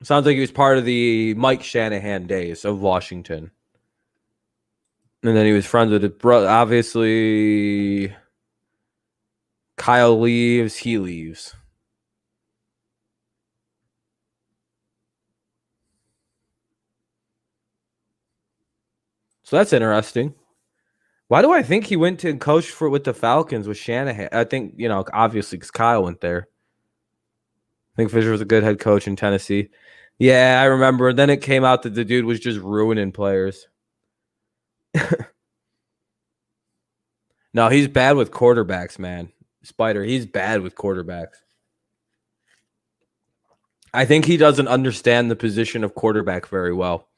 Sounds like he was part of the Mike Shanahan days of Washington. And then he was friends with his brother. Obviously, Kyle leaves, he leaves. So that's interesting. Why do I think he went to coach with the Falcons with Shanahan? I think, obviously because Kyle went there. I think Fisher was a good head coach in Tennessee. Yeah, I remember. Then it came out that the dude was just ruining players. No, he's bad with quarterbacks, man. Spider, he's bad with quarterbacks. I think he doesn't understand the position of quarterback very well.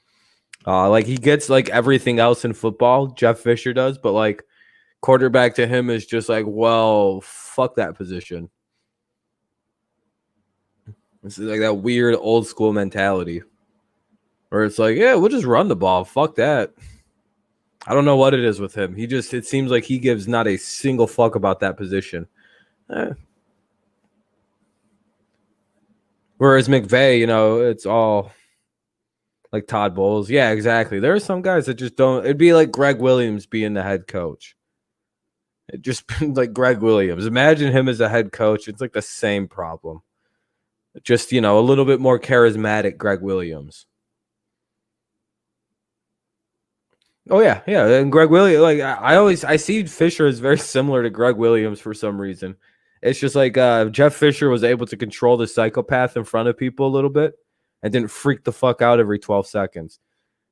Like he gets like everything else in football, Jeff Fisher does, but like quarterback to him is just like, well, fuck that position. It's like that weird old school mentality where it's like, yeah, we'll just run the ball. Fuck that. I don't know what it is with him. It seems like he gives not a single fuck about that position. Whereas McVay, it's all like Todd Bowles. Yeah, exactly. There are some guys that just don't. It'd be like Greg Williams being the head coach. It just like Greg Williams. Imagine him as a head coach. It's like the same problem. Just, a little bit more charismatic Greg Williams. Oh, yeah. Yeah. And Greg Williams, like I see Fisher as very similar to Greg Williams for some reason. It's just like Jeff Fisher was able to control the psychopath in front of people a little bit and didn't freak the fuck out every 12 seconds.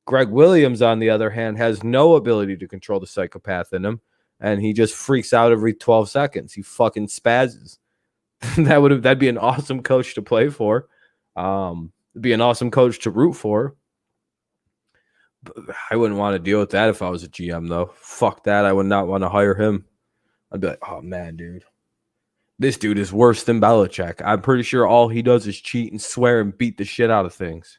Greg Williams, on the other hand, has no ability to control the psychopath in him, and he just freaks out every 12 seconds. He fucking spazzes. That'd be an awesome coach to play for. It'd be an awesome coach to root for. But I wouldn't want to deal with that if I was a GM, though. Fuck that. I would not want to hire him. I'd be like, oh, man, dude. This dude is worse than Belichick. I'm pretty sure all he does is cheat and swear and beat the shit out of things.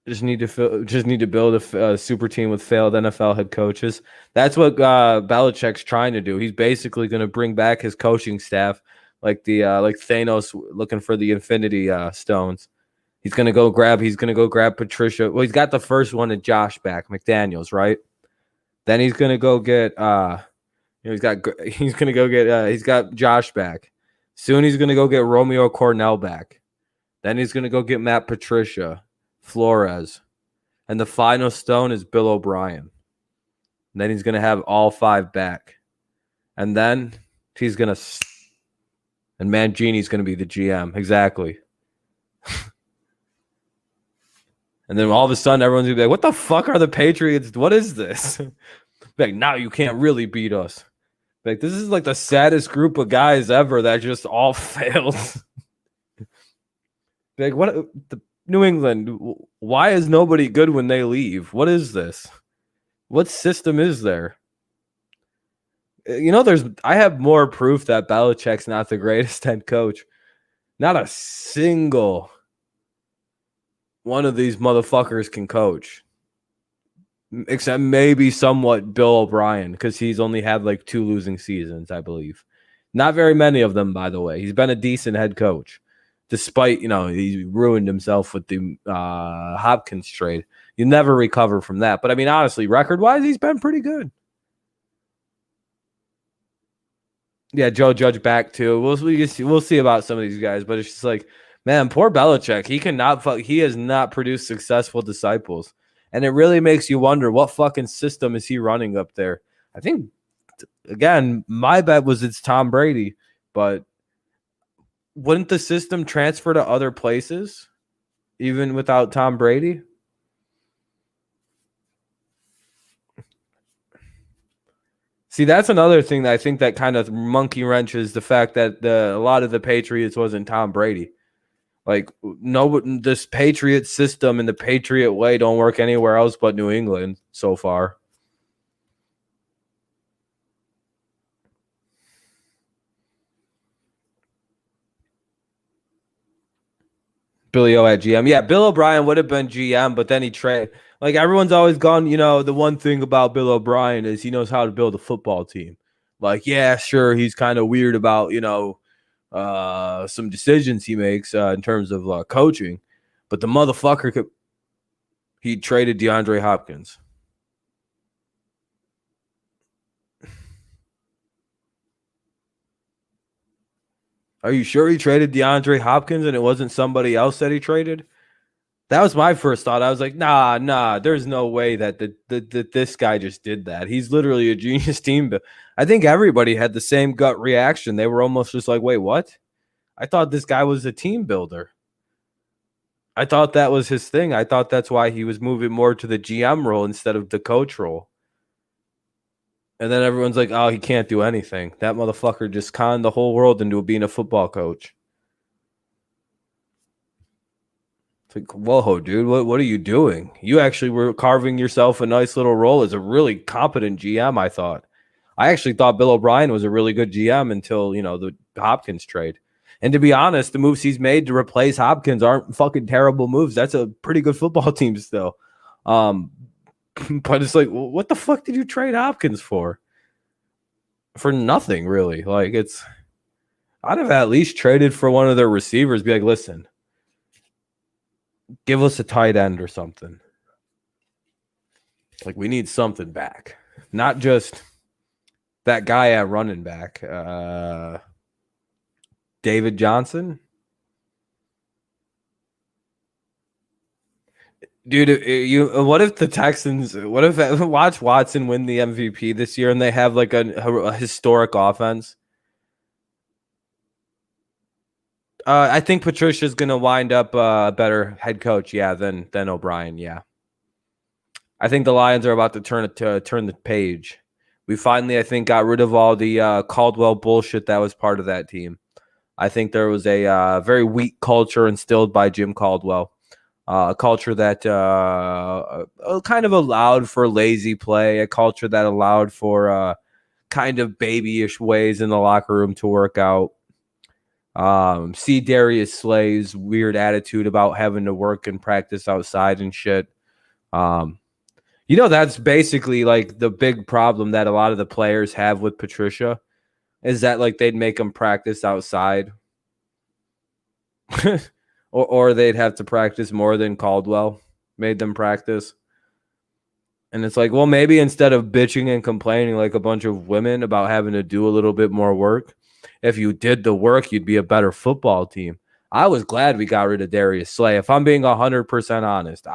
Just need to build a super team with failed NFL head coaches. That's what Belichick's trying to do. He's basically going to bring back his coaching staff, like Thanos looking for the Infinity Stones. He's going to go grab Patricia. Well, he's got the first one and Josh back, McDaniels, right? Then he's going to go get he's got Josh back. Soon he's going to go get Romeo Cornell back. Then he's going to go get Matt Patricia, Flores. And the final stone is Bill O'Brien. And then he's going to have all five back. And then he's going to – and Mangini's going to be the GM. Exactly. And then all of a sudden, everyone's going to be like, what the fuck are the Patriots? What is this? Like, now you can't really beat us. Like, this is like the saddest group of guys ever that just all failed. Like, what the New England, why is nobody good when they leave? What is this? What system is there? I have more proof that Belichick's not the greatest head coach. Not a single one of these motherfuckers can coach. Except maybe somewhat Bill O'Brien, because he's only had like 2 losing seasons, I believe. Not very many of them, by the way. He's been a decent head coach. Despite, he ruined himself with the Hopkins trade. You never recover from that. But, I mean, honestly, record-wise, he's been pretty good. Yeah, Joe Judge back, too. We'll see about some of these guys. But it's just like, man, poor Belichick. He has not produced successful disciples. And it really makes you wonder, what fucking system is he running up there? I think, again, my bet was it's Tom Brady. But wouldn't the system transfer to other places, even without Tom Brady? See, that's another thing that I think that kind of monkey wrenches the fact that a lot of the Patriots wasn't Tom Brady. Like, no, this Patriot system and the Patriot way don't work anywhere else but New England so far. Billy O at GM. Yeah, Bill O'Brien would have been GM, but then he traded. Like, everyone's always gone, the one thing about Bill O'Brien is he knows how to build a football team. Like, yeah, sure, he's kind of weird about, some decisions he makes in terms of coaching. But the motherfucker he traded DeAndre Hopkins. Are you sure he traded DeAndre Hopkins and it wasn't somebody else that he traded? That was my first thought. I was like, nah, there's no way that this guy just did that. He's literally a genius team. But I think everybody had the same gut reaction. They were almost just like, wait, what? I thought this guy was a team builder. I thought that was his thing. I thought that's why he was moving more to the GM role instead of the coach role. And then everyone's like, oh, he can't do anything. That motherfucker just conned the whole world into being a football coach. It's like, whoa, dude, what are you doing? You actually were carving yourself a nice little role as a really competent GM, I thought. I actually thought Bill O'Brien was a really good GM until, the Hopkins trade. And to be honest, the moves he's made to replace Hopkins aren't fucking terrible moves. That's a pretty good football team still. But it's like, what the fuck did you trade Hopkins for? For nothing, really. Like, I'd have at least traded for one of their receivers. Be like, listen, give us a tight end or something. Like, we need something back. Not just that guy at running back. David Johnson. Dude, what if the Texans, watch Watson win the MVP this year and they have like a historic offense? I think Patricia's going to wind up a better head coach, than O'Brien, I think the Lions are about to turn the page. We finally, I think, got rid of all the Caldwell bullshit that was part of that team. I think there was a very weak culture instilled by Jim Caldwell. A culture that kind of allowed for lazy play, a culture that allowed for kind of babyish ways in the locker room to work out. See Darius Slay's weird attitude about having to work and practice outside and shit. That's basically like the big problem that a lot of the players have with Patricia is that like they'd make them practice outside. Or they'd have to practice more than Caldwell made them practice. And it's like, well, maybe instead of bitching and complaining like a bunch of women about having to do a little bit more work, if you did the work, you'd be a better football team. I was glad we got rid of Darius Slay. If I'm being 100% honest,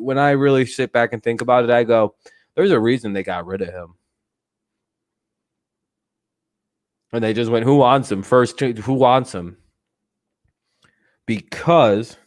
when I really sit back and think about it, I go, there's a reason they got rid of him. And they just went, who wants him? First, who wants him? Because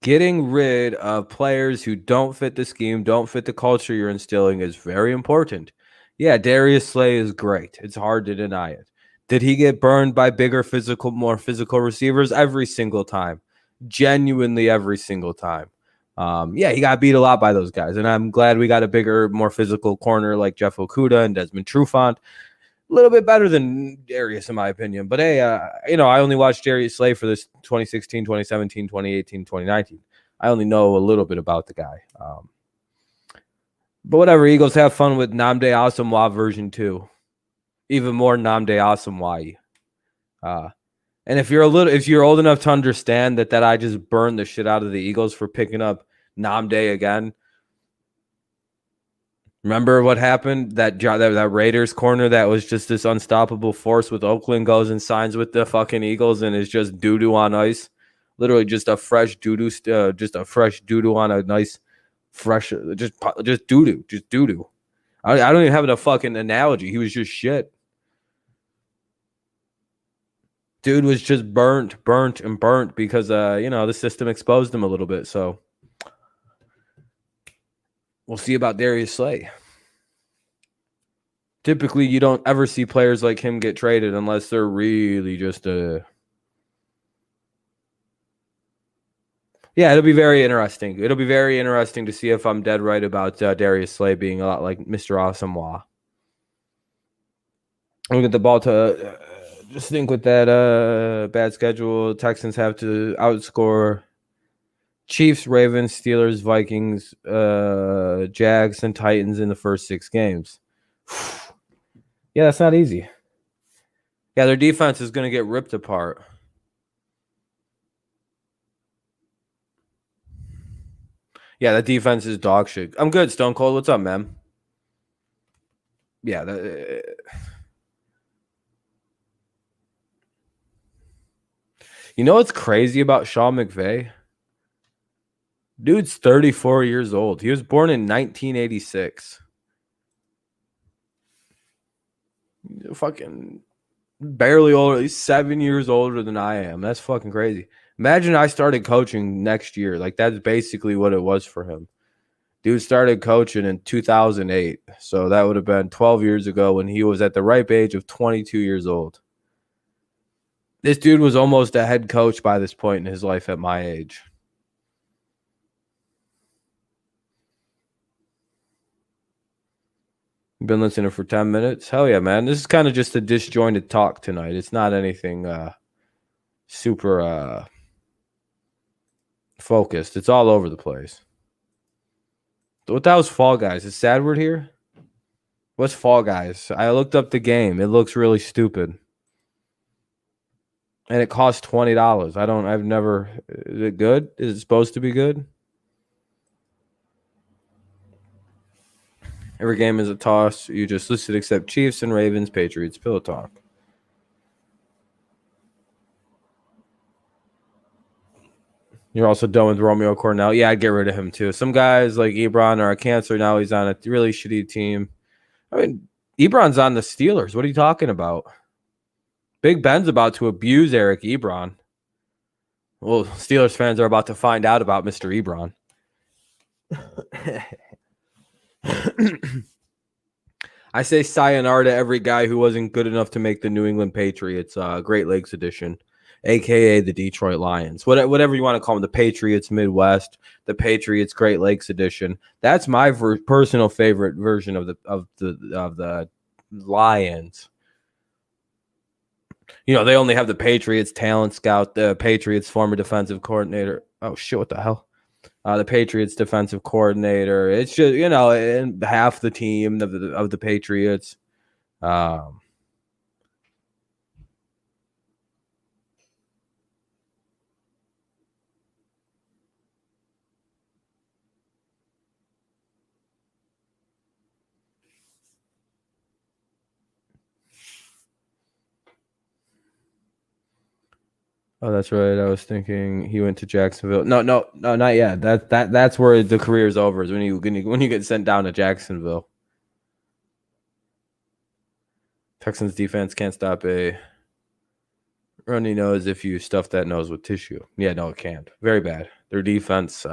getting rid of players who don't fit the scheme, don't fit the culture you're instilling is very important. Yeah, Darius Slay is great. It's hard to deny it. Did he get burned by more physical receivers? Every single time. Genuinely every single time. He got beat a lot by those guys. And I'm glad we got a bigger, more physical corner like Jeff Okudah and Desmond Trufant. A little bit better than Darius, in my opinion. But hey, I only watched Darius Slay for this 2016, 2017, 2018, 2019. I only know a little bit about the guy. But whatever, Eagles, have fun with Nnamdi Asomugha version 2. Even more Nnamdi Asomugha. And if you're old enough to understand that I just burned the shit out of the Eagles for picking up Nnamdi again. Remember what happened? That Raiders corner that was just this unstoppable force with Oakland goes and signs with the fucking Eagles and is just doo-doo on ice. Literally just a fresh doo-doo, on a nice, fresh, just doo-doo, just doo-doo. I don't even have a fucking analogy. He was just shit. Dude was just burnt because, the system exposed him a little bit. So we'll see about Darius Slay. Typically, you don't ever see players like him get traded unless they're really just Yeah, it'll be very interesting. It'll be very interesting to see if I'm dead right about Darius Slay being a lot like Mr. Asomugha. Look at the ball to just think with that bad schedule, Texans have to outscore Chiefs, Ravens, Steelers, Vikings, Jags, and Titans in the first 6 games. Yeah, that's not easy. Yeah, their defense is going to get ripped apart. Yeah, that defense is dog shit. I'm good, Stone Cold. What's up, man? Yeah, You know what's crazy about Sean McVay? Dude's 34 years old. He was born in 1986. Fucking barely older. He's 7 years older than I am. That's fucking crazy. Imagine I started coaching next year. Like, that's basically what it was for him. Dude started coaching in 2008. So that would have been 12 years ago when he was at the ripe age of 22 years old. This dude was almost a head coach by this point in his life at my age. Been listening for 10 minutes? Hell yeah, man. This is kind of just a disjointed talk tonight. It's not anything super focused. It's all over the place. What the hell's Fall Guys? Is Sadward here? What's Fall Guys? I looked up the game. It looks really stupid. And it costs $20. I've never. Is it good? Is it supposed to be good? Every game is a toss. You just listed except Chiefs and Ravens, Patriots. Pillow talk. You're also done with Romeo Cornell. Yeah, I'd get rid of him too. Some guys like Ebron are a cancer. Now he's on a really shitty team. I mean, Ebron's on the Steelers. What are you talking about? Big Ben's about to abuse Eric Ebron. Well, Steelers fans are about to find out about Mr. Ebron. I say sayonara to every guy who wasn't good enough to make the New England Patriots Great Lakes edition, a.k.a. the Detroit Lions. Whatever you want to call them, the Patriots Midwest, the Patriots Great Lakes edition. That's my personal favorite version of the Lions. You know, they only have the Patriots talent scout, the Patriots former defensive coordinator. Oh, shit, what the hell? The Patriots defensive coordinator. It's just, you know, and half the team of the Patriots. I Oh, that's right. I was thinking he went to Jacksonville. No, not yet. That's where the career is over. Is when you get sent down to Jacksonville. Texans defense can't stop a runny nose if you stuff that nose with tissue. Yeah, no, it can't. Very bad. Their defense.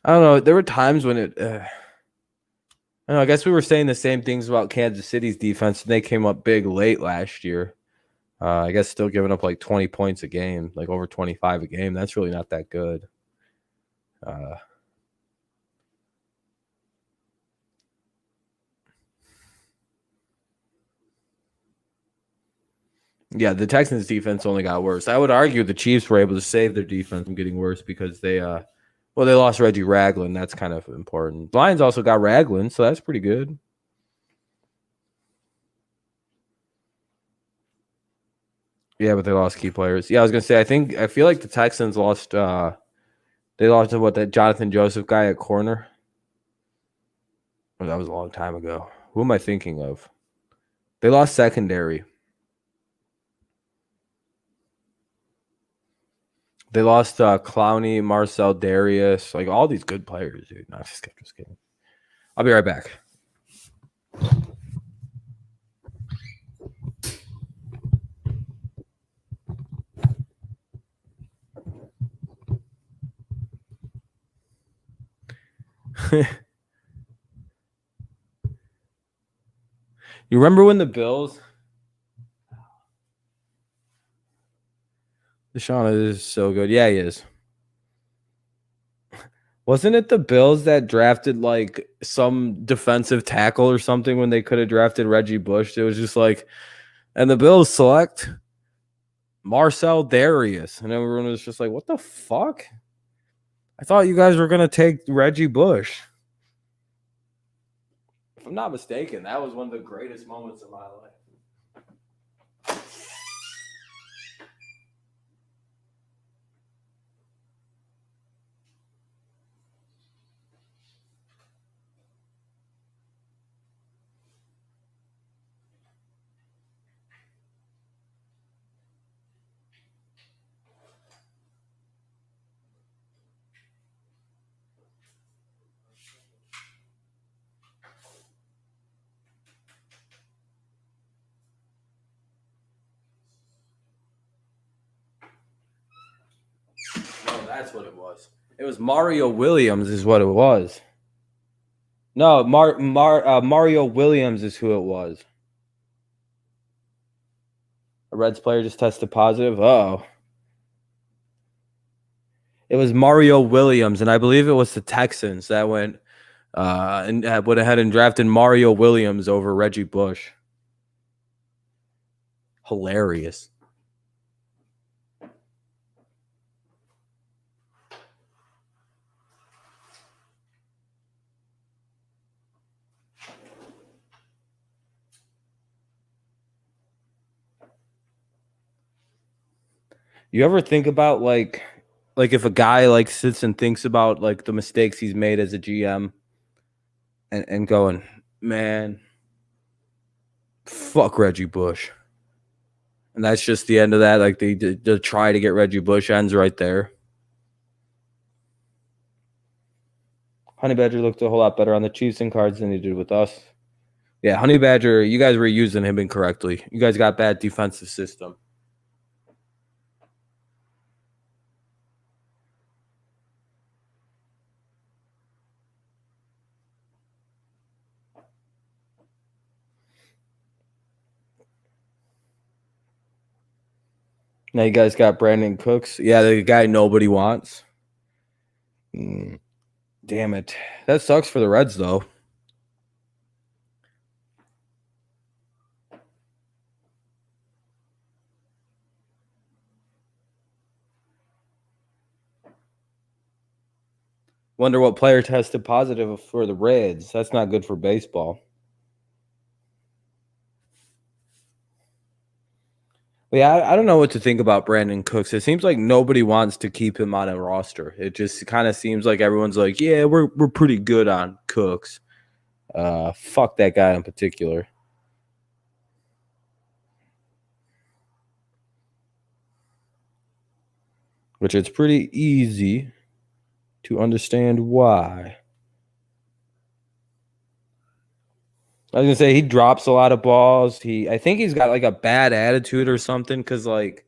I don't know. There were times when it. I don't know. I guess we were saying the same things about Kansas City's defense, and they came up big late last year. I guess still giving up like 20 points a game, like over 25 a game. That's really not that good. Yeah, the Texans defense only got worse. I would argue the Chiefs were able to save their defense from getting worse because they lost Reggie Ragland. That's kind of important. Lions also got Ragland, so that's pretty good. Yeah, but they lost key players. Yeah, I was gonna say I feel like the Texans lost they lost to that Jonathan Joseph guy at corner. Oh, that was a long time ago. Who am I thinking of? They lost secondary. They lost Clowney, Marcel Darius, like all these good players, dude. No, just kidding. I'll be right back. You remember when the Bills? Deshaun is so good. Yeah, he is. Wasn't it the Bills that drafted like some defensive tackle or something when they could have drafted Reggie Bush? It was just like, and the Bills select Marcel Darius, and everyone was just like, "What the fuck? I thought you guys were gonna take Reggie Bush." If I'm not mistaken, that was one of the greatest moments of my life. That's what it was. It was Mario Williams, is what it was. No, Mario Williams is who it was. A Reds player just tested positive. Oh, it was Mario Williams, and I believe it was the Texans that went and went ahead and drafted Mario Williams over Reggie Bush. Hilarious. You ever think about like if a guy like sits and thinks about like the mistakes he's made as a GM and going, man, fuck Reggie Bush. And that's just the end of that. Like the try to get Reggie Bush ends right there. Honey Badger looked a whole lot better on the Chiefs and cards than he did with us. Yeah, Honey Badger, you guys were using him incorrectly. You guys got bad defensive system. Now you guys got Brandon Cooks. Yeah, the guy nobody wants. Damn it. That sucks for the Reds, though. Wonder what player tested positive for the Reds. That's not good for baseball. But yeah, I don't know what to think about Brandon Cooks. It seems like nobody wants to keep him on a roster. It just kind of seems like everyone's like, yeah, we're pretty good on Cooks. Fuck that guy in particular. Which it's pretty easy to understand why. I was gonna say he drops a lot of balls. I think he's got like a bad attitude or something, because like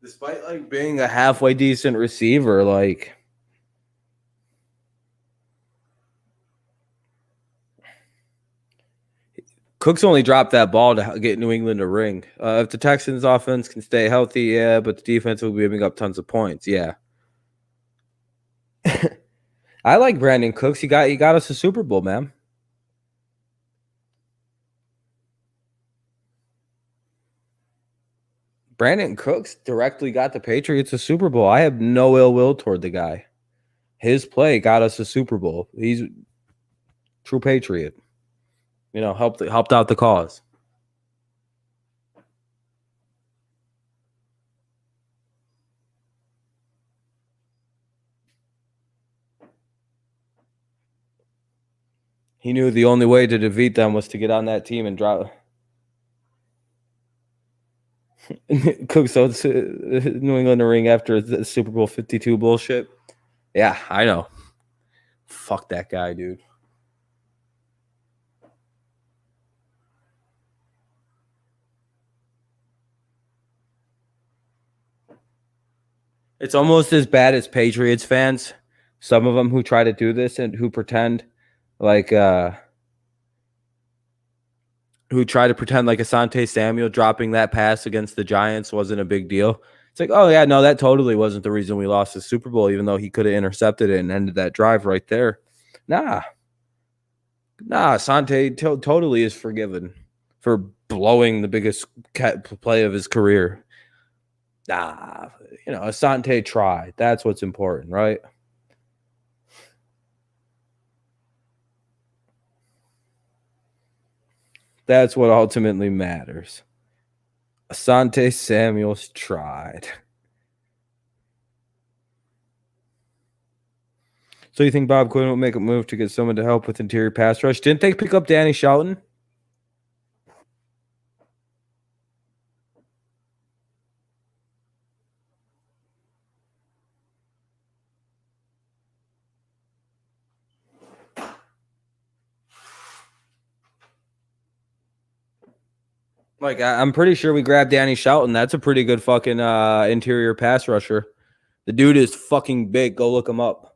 despite like being a halfway decent receiver, like Cooks only dropped that ball to get New England a ring. If the Texans offense can stay healthy, yeah, but the defense will be giving up tons of points. Yeah. I like Brandon Cooks. He got us a Super Bowl, man. Brandon Cooks directly got the Patriots a Super Bowl. I have no ill will toward the guy. His play got us a Super Bowl. He's a true Patriot. You know, helped out the cause. He knew the only way to defeat them was to get on that team and drop. Cooks owes New England a ring after the Super Bowl 52 bullshit. Yeah, I know. Fuck that guy, dude. It's almost as bad as Patriots fans. Some of them who try to do this and who pretend like who try to pretend like Asante Samuel dropping that pass against the Giants wasn't a big deal. It's like, oh yeah, no, that totally wasn't the reason we lost the Super Bowl, even though he could have intercepted it and ended that drive right there. Nah, Asante totally is forgiven for blowing the biggest play of his career. Nah, Asante tried. That's what's important, right? That's what ultimately matters. Asante Samuels tried. So you think Bob Quinn will make a move to get someone to help with interior pass rush? Didn't they pick up Danny Shelton? Like I'm pretty sure we grabbed Danny Shelton. That's a pretty good fucking interior pass rusher. The dude is fucking big. Go look him up.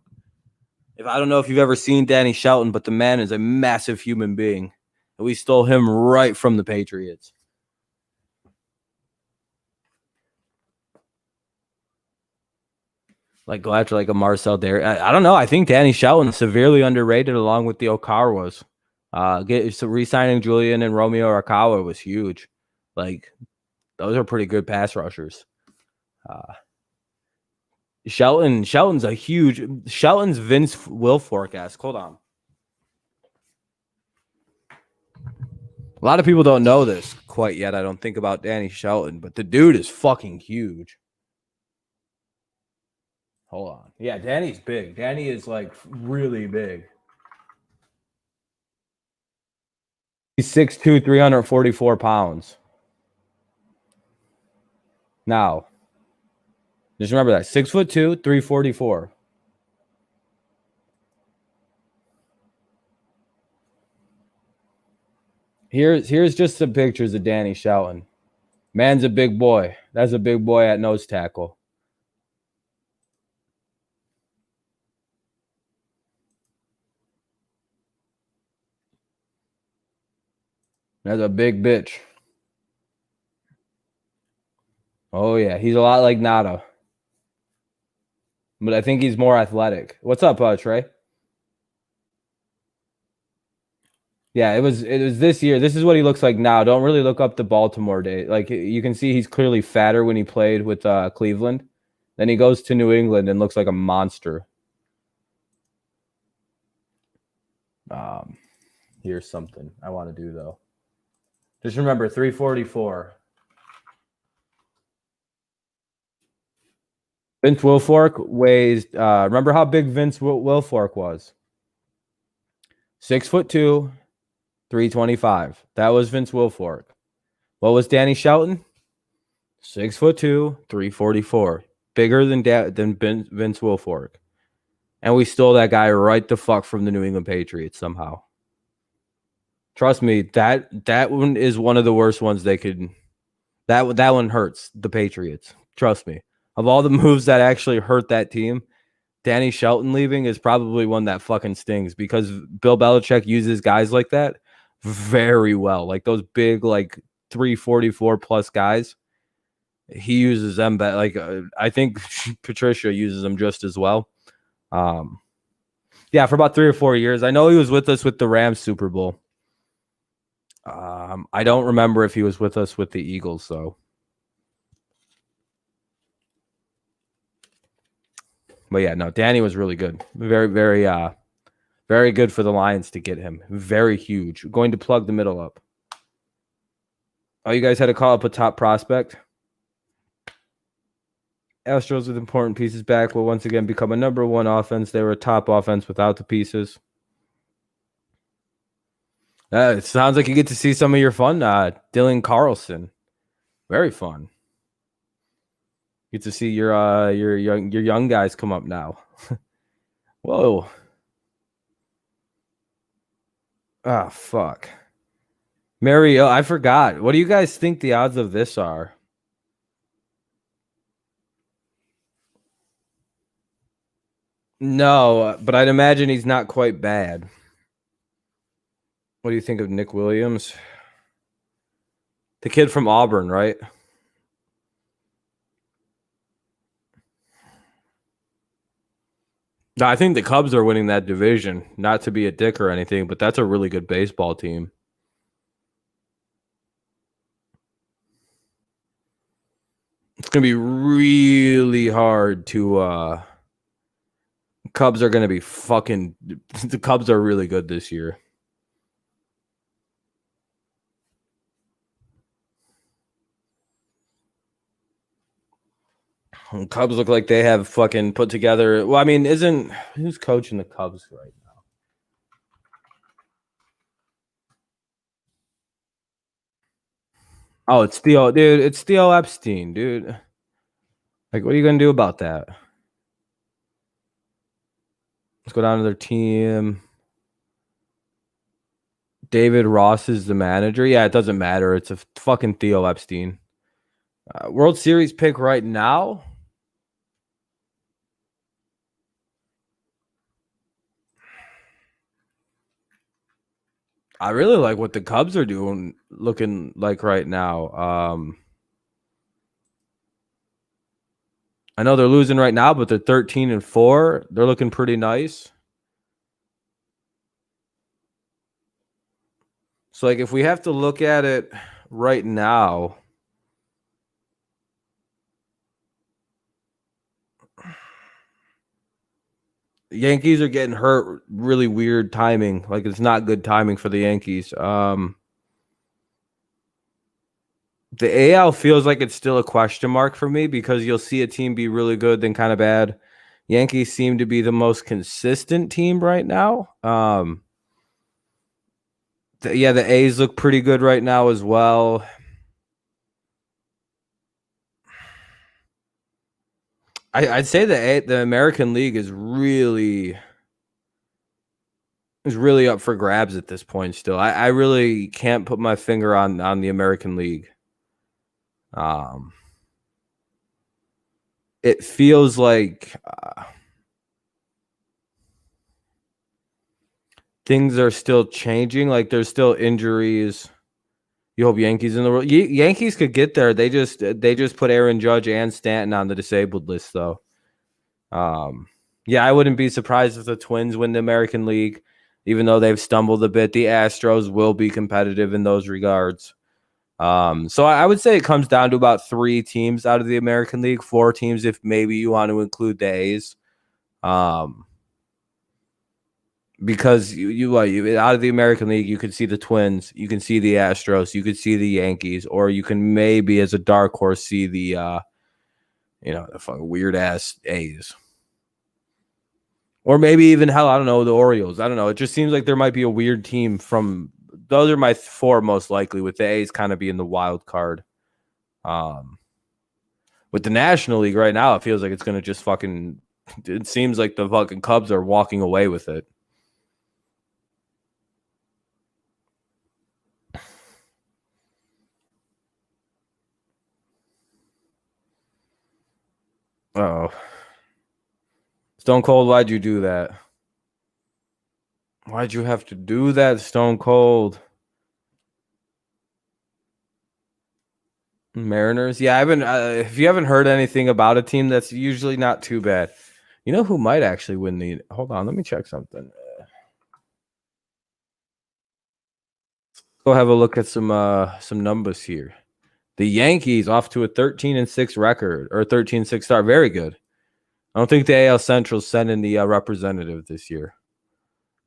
If I don't know if you've ever seen Danny Shelton, but the man is a massive human being. And we stole him right from the Patriots. Like go after like a Marcel Dare. I don't know. I think Danny Shelton is severely underrated along with the Okawas. Re-signing Julian and Romeo Arakawa was huge. Like those are pretty good pass rushers. Shelton's a huge Shelton's Vince Wilfork-esque. Hold on. A lot of people don't know this quite yet. I don't think about Danny Shelton, but the dude is fucking huge. Hold on. Yeah, Danny's big. Danny is like really big. He's 6'2", 344 pounds. Now, just remember that 6'2", 344. Here's just some pictures of Danny Shelton. Man's a big boy. That's a big boy at nose tackle. That's a big bitch. Oh, yeah. He's a lot like Nada. But I think he's more athletic. What's up, Trey? Yeah, it was this year. This is what he looks like now. Don't really look up the Baltimore day. Like you can see he's clearly fatter when he played with Cleveland. Then he goes to New England and looks like a monster. Here's something I want to do though. Just remember 344. Vince Wilfork weighs. Remember how big Vince Wilfork was? 6'2", 325. That was Vince Wilfork. What was Danny Shelton? 6'2", 344. Bigger than Vince Wilfork. And we stole that guy right the fuck from the New England Patriots somehow. Trust me, that one is one of the worst ones they could. That one hurts the Patriots. Trust me. Of all the moves that actually hurt that team, Danny Shelton leaving is probably one that fucking stings because Bill Belichick uses guys like that very well. Like those big, like 344 plus guys. He uses them, but like I think Patricia uses them just as well. Yeah, for about 3 or 4 years. I know he was with us with the Rams Super Bowl. I don't remember if he was with us with the Eagles, though. But yeah, no, Danny was really good. Very, very, very good for the Lions to get him. Very huge. Going to plug the middle up. Oh, you guys had to call up a top prospect? Astros with important pieces back will once again become a number one offense. They were a top offense without the pieces. It sounds like you get to see some of your fun. Dylan Carlson, very fun. Get to see your young guys come up now. Whoa. Ah, fuck. Mario, I forgot. What do you guys think the odds of this are? No, but I'd imagine he's not quite bad. What do you think of Nick Williams? The kid from Auburn, right? No, I think the Cubs are winning that division. Not to be a dick or anything, but that's a really good baseball team. It's going to be really hard to Cubs are going to be fucking the Cubs are really good this year. Cubs look like they have fucking put together. Well, I mean, who's coaching the Cubs right now? Oh, it's Theo, dude. It's Theo Epstein, dude. Like, what are you gonna do about that? Let's go down to their team. David Ross is the manager. Yeah, it doesn't matter. It's a fucking Theo Epstein. World Series pick right now. I really like what the Cubs are doing, looking like right now. I know they're losing right now, but they're 13-4. They're looking pretty nice. So, like, if we have to look at it right now, Yankees are getting hurt. Really weird timing. Like, it's not good timing for the Yankees. The AL feels like it's still a question mark for me because you'll see a team be really good, then kind of bad. Yankees seem to be the most consistent team right now. The A's look pretty good right now as well. I'd say the American League is really up for grabs at this point still. I really can't put my finger on the American League. It feels like things are still changing. Like there's still injuries. You hope Yankees in the world. Yankees could get there. They just put Aaron Judge and Stanton on the disabled list though. Yeah, I wouldn't be surprised if the Twins win the American League, even though they've stumbled a bit. The Astros will be competitive in those regards. So I would say it comes down to about 3 teams out of the American League, 4 teams if maybe you want to include the A's. Because you out of the American League, you could see the Twins, you can see the Astros, you could see the Yankees, or you can maybe as a dark horse see the the fucking weird ass A's. Or maybe even hell, I don't know, the Orioles. I don't know. It just seems like there might be a weird team from those are my 4 most likely, with the A's kind of being the wild card. With the National League right now, it feels like it's going to just fucking. It seems like the fucking Cubs are walking away with it. Oh, Stone Cold, why'd you do that? Why'd you have to do that, Stone Cold? Mariners? Yeah, I haven't. If you haven't heard anything about a team, that's usually not too bad. You know who might actually win the? Hold on, let me check something. Go have a look at some numbers here. The Yankees off to a 13-6 record, or 13-6 start. Very good. I don't think the AL Central's sending the representative this year.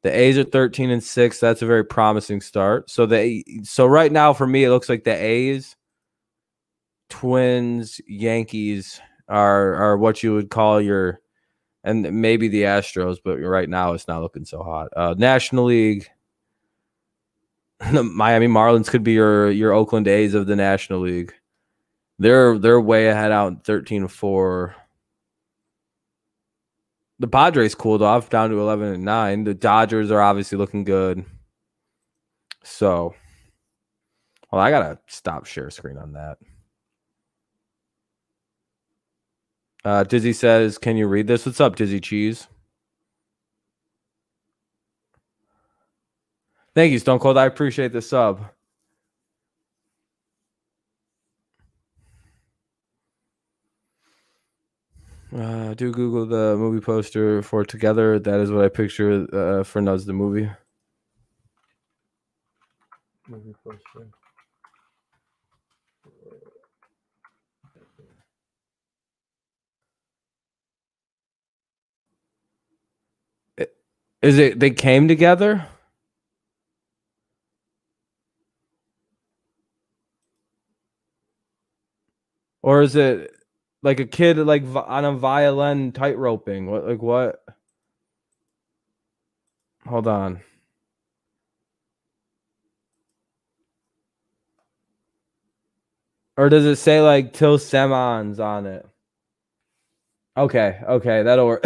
The A's are 13-6. That's a very promising start. So right now for me, it looks like the A's, Twins, Yankees are what you would call your, and maybe the Astros, but right now it's not looking so hot. National League, the Miami Marlins could be your Oakland A's of the National League. They're way ahead out 13-4. The Padres cooled off down to 11-9. The Dodgers are obviously looking good. So, well, I gotta stop share screen on that. Dizzy says, "Can you read this?" What's up, Dizzy Cheese? Thank you, Stone Cold. I appreciate the sub. Do Google the movie poster for Together. That is what I picture for Nuz the movie. Movie poster. Is it they came together? Or is it like a kid like on a violin tightroping? What? Hold on. Or does it say like Till Semons on it? Okay, that'll work.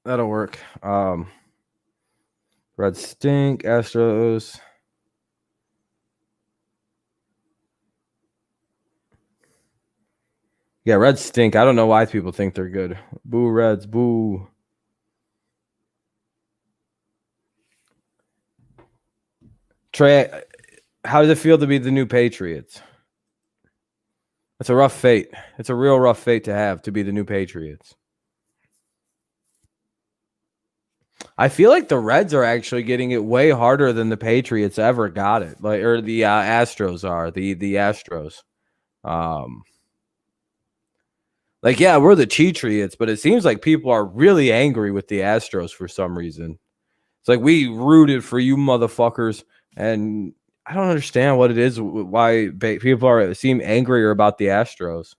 That'll work. Reds stink. Astros. Yeah, Reds stink. I don't know why people think they're good. Boo, Reds. Boo. Trey, how does it feel to be the new Patriots? It's a rough fate. It's a real rough fate to have, to be the new Patriots. I feel like the Reds are actually getting it way harder than the Patriots ever got it. Like, or the Astros are. The Astros. Like, yeah, we're the Cheatriots, but it seems like people are really angry with the Astros for some reason. It's like we rooted for you motherfuckers, and I don't understand what it is, why people seem angrier about the Astros.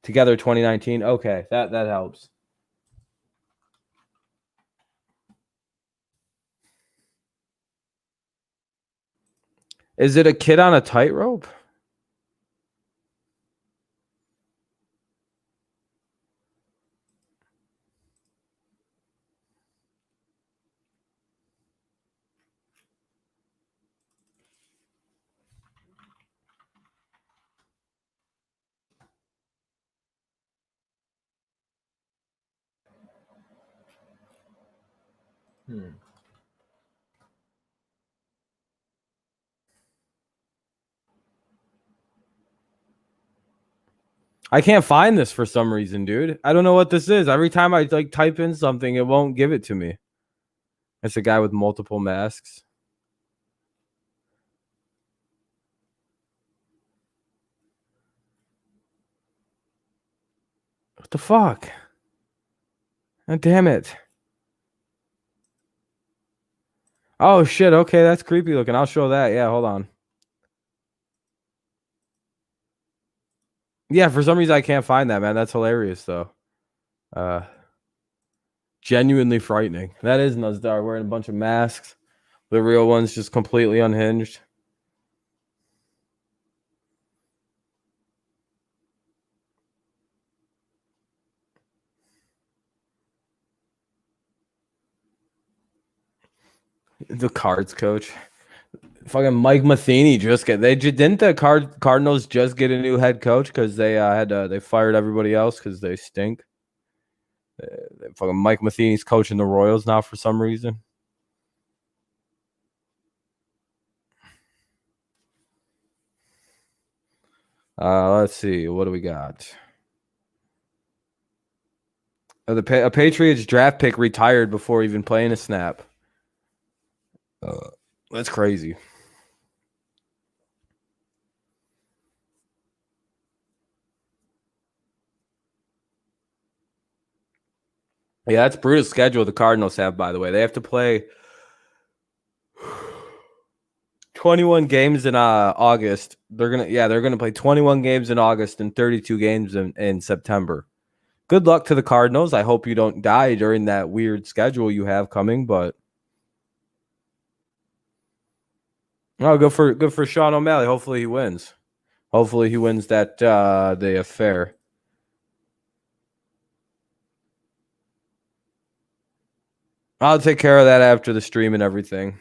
Together 2019. Okay, that helps. Is it a kid on a tightrope? I can't find this for some reason, dude. I don't know what this is. Every time I like type in something, it won't give it to me. It's a guy with multiple masks. What the fuck? Oh, damn it. Oh shit, okay, that's creepy looking. I'll show that. Yeah, hold on. Yeah, for some reason I can't find that, man. That's hilarious though. Genuinely frightening. That is Nuzdar wearing a bunch of masks. The real one's just completely unhinged. The Cards coach. Fucking Mike Matheny didn't the Cardinals just get a new head coach because they they fired everybody else because they stink. Fucking Mike Matheny's coaching the Royals now for some reason. Let's see, what do we got? A Patriots draft pick retired before even playing a snap. That's crazy. Yeah, that's brutal schedule the Cardinals have, by the way. They have to play 21 games in August. They're gonna play 21 games in August and 32 games in September. Good luck to the Cardinals. I hope you don't die during that weird schedule you have coming, but good for Sean O'Malley. Hopefully he wins. Hopefully he wins that the affair. I'll take care of that after the stream and everything.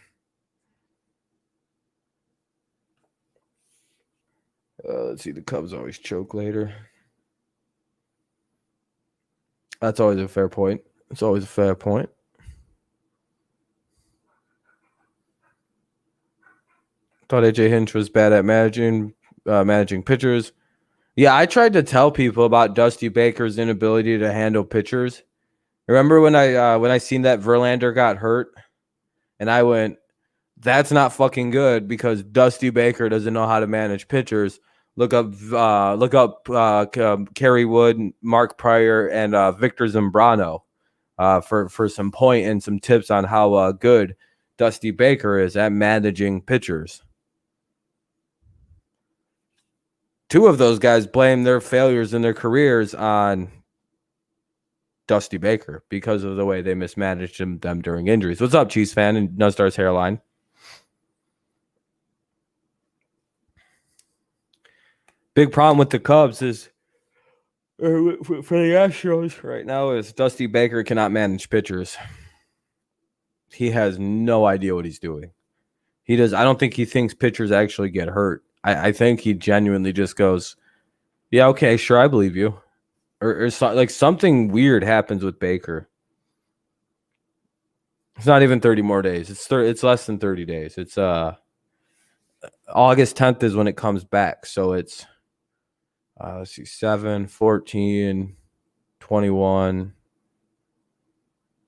Let's see. The Cubs always choke later. That's always a fair point. It's always a fair point. Thought AJ Hinch was bad at managing pitchers. Yeah, I tried to tell people about Dusty Baker's inability to handle pitchers. Remember when I seen that Verlander got hurt, and I went, "That's not fucking good," because Dusty Baker doesn't know how to manage pitchers. Look up Kerry Wood, Mark Pryor, and Victor Zambrano for some point and some tips on how good Dusty Baker is at managing pitchers. Two of those guys blame their failures in their careers on Dusty Baker because of the way they mismanaged them during injuries. What's up, Chiefs fan and Nuzdar's hairline? Big problem with the Cubs is, for the Astros right now, is Dusty Baker cannot manage pitchers. he has no idea what he's doing. He does. I don't think he thinks pitchers actually get hurt. I think he genuinely just goes, yeah, okay, sure, I believe you. Or like something weird happens with Baker. It's not even 30 more days. It's less than 30 days. It's August 10th is when it comes back. So it's let's see, 7, 14, 21,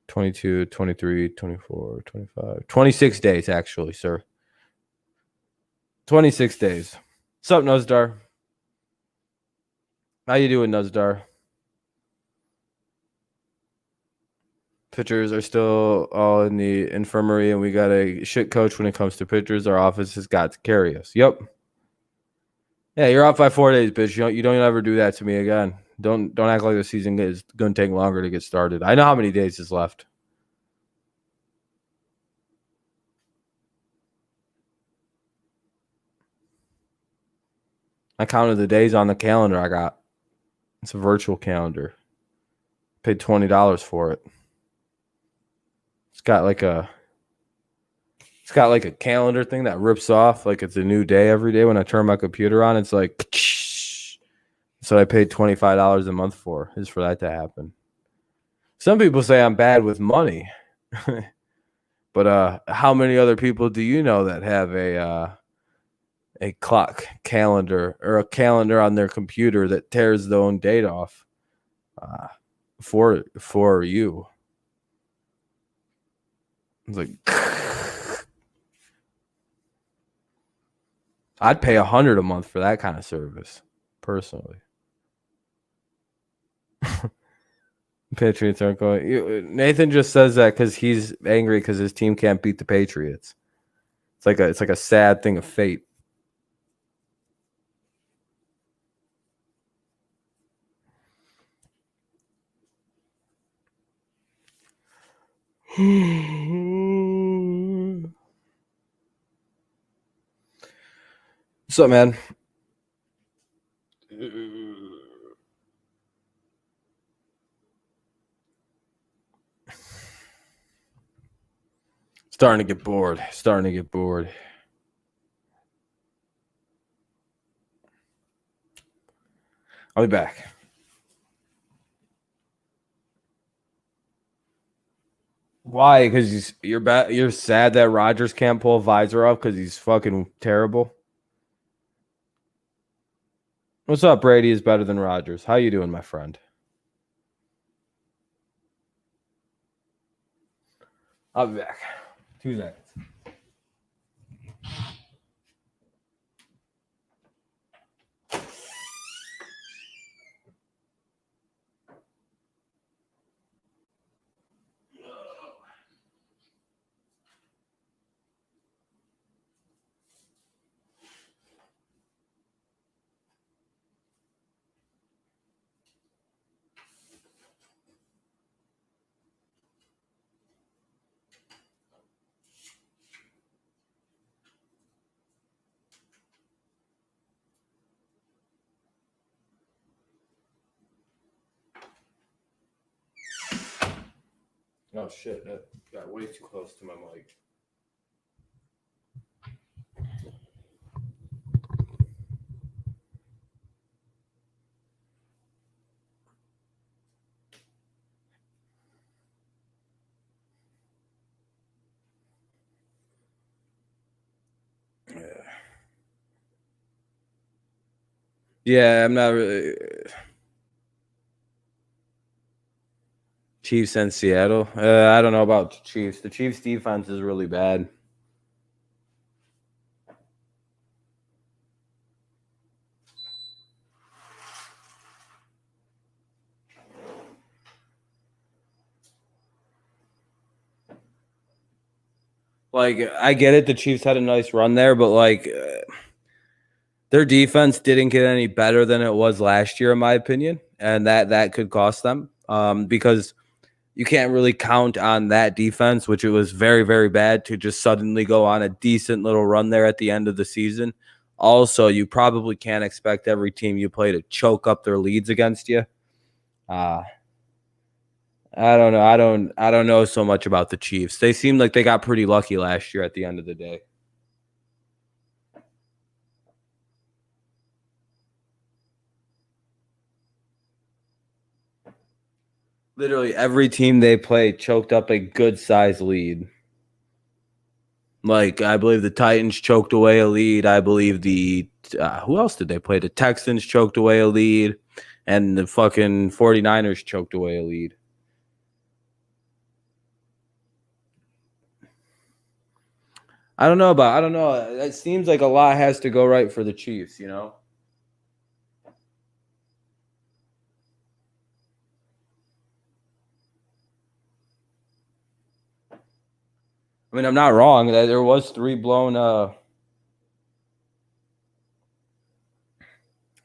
22, 23, 24, 25, 26 days actually, sir. 26 days. What's up, Nuzdar? How you doing, Nuzdar? Pitchers are still all in the infirmary, and we got a shit coach when it comes to pitchers. Our office has got to carry us. Yep. Yeah, you're off by 4 days, bitch. You don't ever do that to me again. Don't act like the season is going to take longer to get started. I know how many days is left. I counted the days on the calendar I got. It's a virtual calendar. Paid $20 for it. It's got like a calendar thing that rips off like it's a new day every day. When I turn my computer on, it's like so I paid $25 a month for is for that to happen. Some people say I'm bad with money. But how many other people do you know that have a clock calendar or a calendar on their computer that tears their own date off for you? It's like I'd pay $100 a month for that kind of service, personally. Patriots aren't going. Nathan just says that because he's angry because his team can't beat the Patriots. It's like a sad thing of fate. What's up, man? Starting to get bored. I'll be back. Why? Because you're sad that Rodgers can't pull a visor off because he's fucking terrible. What's up, Brady is better than Rodgers. How you doing, my friend? I'll be back. 2 seconds. Oh shit, that got way too close to my mic. Yeah, I'm not really. Chiefs and Seattle. I don't know about the Chiefs. The Chiefs' defense is really bad. Like, I get it. The Chiefs had a nice run there, but like, their defense didn't get any better than it was last year, in my opinion, and that could cost them. Because you can't really count on that defense, which it was very, very bad, to just suddenly go on a decent little run there at the end of the season. Also, you probably can't expect every team you play to choke up their leads against you. I don't know. I don't know so much about the Chiefs. They seem like they got pretty lucky last year at the end of the day. Literally every team they played choked up a good size lead. Like, I believe the Titans choked away a lead. I believe the who else did they play? The Texans choked away a lead, and the fucking 49ers choked away a lead. I don't know. It seems like a lot has to go right for the Chiefs, you know? I mean, I'm not wrong. There was 3 blown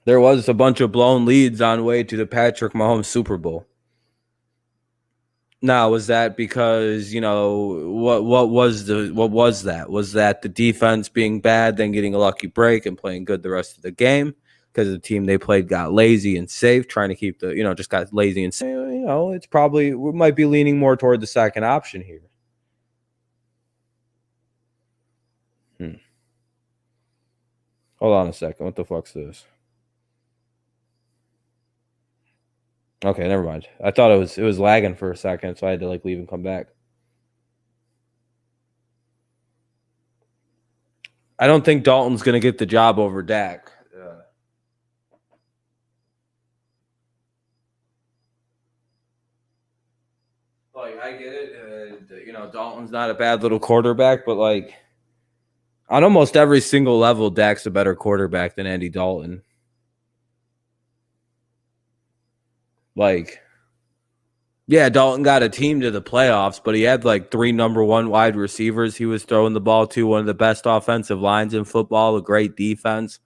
there was a bunch of blown leads on way to the Patrick Mahomes Super Bowl. Now, was that because, you know, what was that? Was that the defense being bad, then getting a lucky break and playing good the rest of the game? Because the team they played got lazy and safe, trying to keep the, just got lazy and safe. You know, it's probably, we might be leaning more toward the second option here. Hold on a second. What the fuck's this? Okay, never mind. I thought it was lagging for a second, so I had to like leave and come back. I don't think Dalton's gonna get the job over Dak. Like, I get it. Dalton's not a bad little quarterback, but like on almost every single level, Dak's a better quarterback than Andy Dalton. Like, yeah, Dalton got a team to the playoffs, but he had like 3 number 1 wide receivers he was throwing the ball to, one of the best offensive lines in football, a great defense.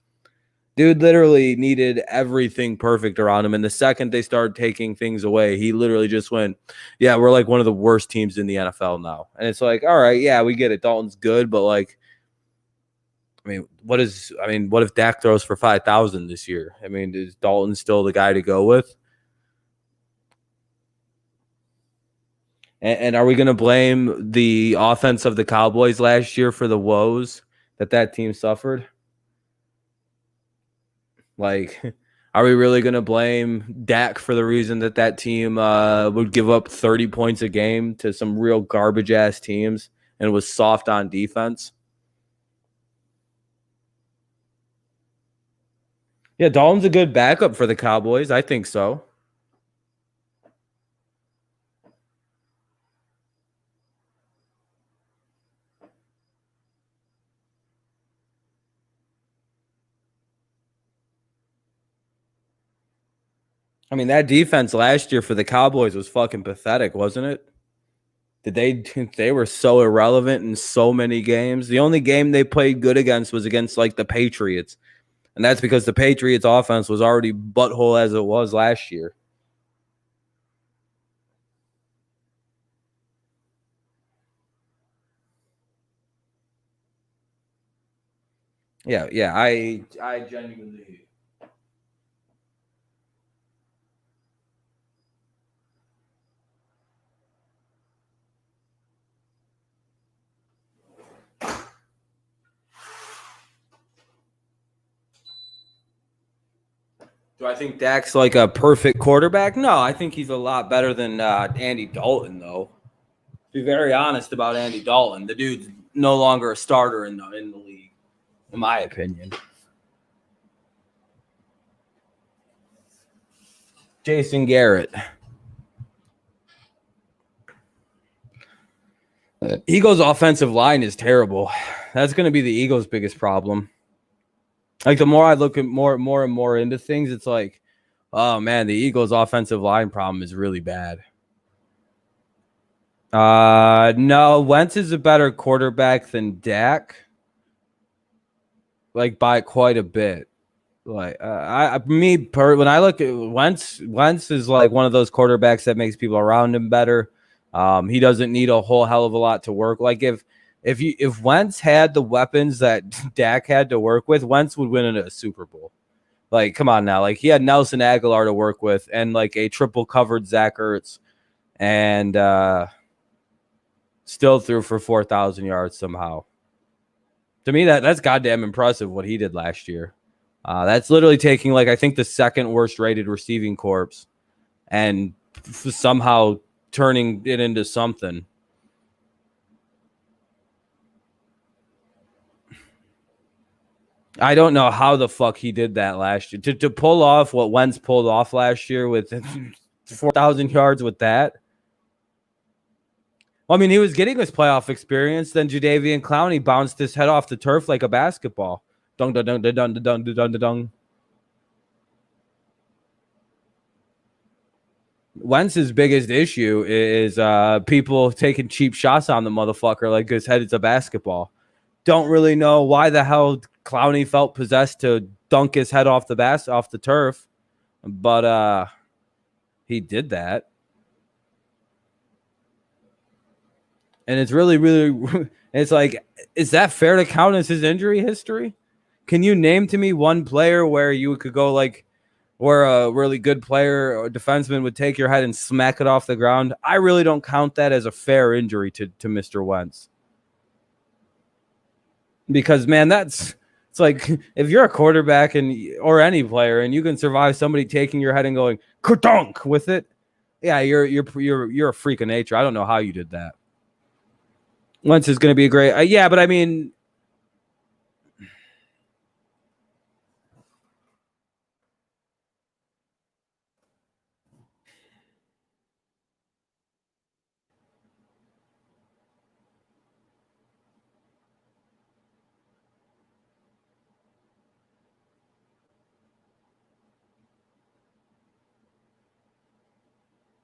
Dude literally needed everything perfect around him. And the second they started taking things away, he literally just went, yeah, we're like one of the worst teams in the NFL now. And it's like, all right, yeah, we get it. Dalton's good, but like, what if Dak throws for 5,000 this year? I mean, is Dalton still the guy to go with? And are we going to blame the offense of the Cowboys last year for the woes that team suffered? Like, are we really going to blame Dak for the reason that team would give up 30 points a game to some real garbage-ass teams and was soft on defense? Yeah, Dalton's a good backup for the Cowboys. I think so. I mean, that defense last year for the Cowboys was fucking pathetic, wasn't it? They were so irrelevant in so many games. The only game they played good against was against like the Patriots. And that's because the Patriots offense was already butthole as it was last year. Yeah, I genuinely. Do I think Dak's like a perfect quarterback? No, I think he's a lot better than Andy Dalton, though. To be very honest about Andy Dalton, the dude's no longer a starter in the league, in my opinion. Jason Garrett. Eagles' offensive line is terrible. That's going to be the Eagles' biggest problem. Like, the more I look at more and more into things, it's like, oh man, the Eagles' offensive line problem is really bad. No, Wentz is a better quarterback than Dak, like by quite a bit. Like, when I look at Wentz is like one of those quarterbacks that makes people around him better. He doesn't need a whole hell of a lot to work. Like, if Wentz had the weapons that Dak had to work with, Wentz would win in a Super Bowl. Like, come on now. Like, he had Nelson Aguilar to work with and like a triple covered Zach Ertz. and still threw for 4,000 yards somehow. To me, that's goddamn impressive what he did last year. That's literally taking, like, I think the second worst rated receiving corps and somehow turning it into something. I don't know how the fuck he did that last year. To pull off what Wentz pulled off last year with 4,000 yards with that. Well, I mean, he was getting his playoff experience. Then Jadeveon Clowney bounced his head off the turf like a basketball. Dung, dung, dung, dung, dung, dung, dung, dung. Wentz's biggest issue is people taking cheap shots on the motherfucker like his head is a basketball. Don't really know why the hell Clowney felt possessed to dunk his head off the turf, but he did that. And it's really, really, it's like, is that fair to count as his injury history? Can you name to me one player where you could go like, where a really good player or defenseman would take your head and smack it off the ground? I really don't count that as a fair injury to Mr. Wentz. Because, man, it's like, if you're a quarterback or any player and you can survive somebody taking your head and going ka-dunk with it, yeah, you're a freak of nature. I don't know how you did that. Wentz is going to be great. Yeah, but I mean,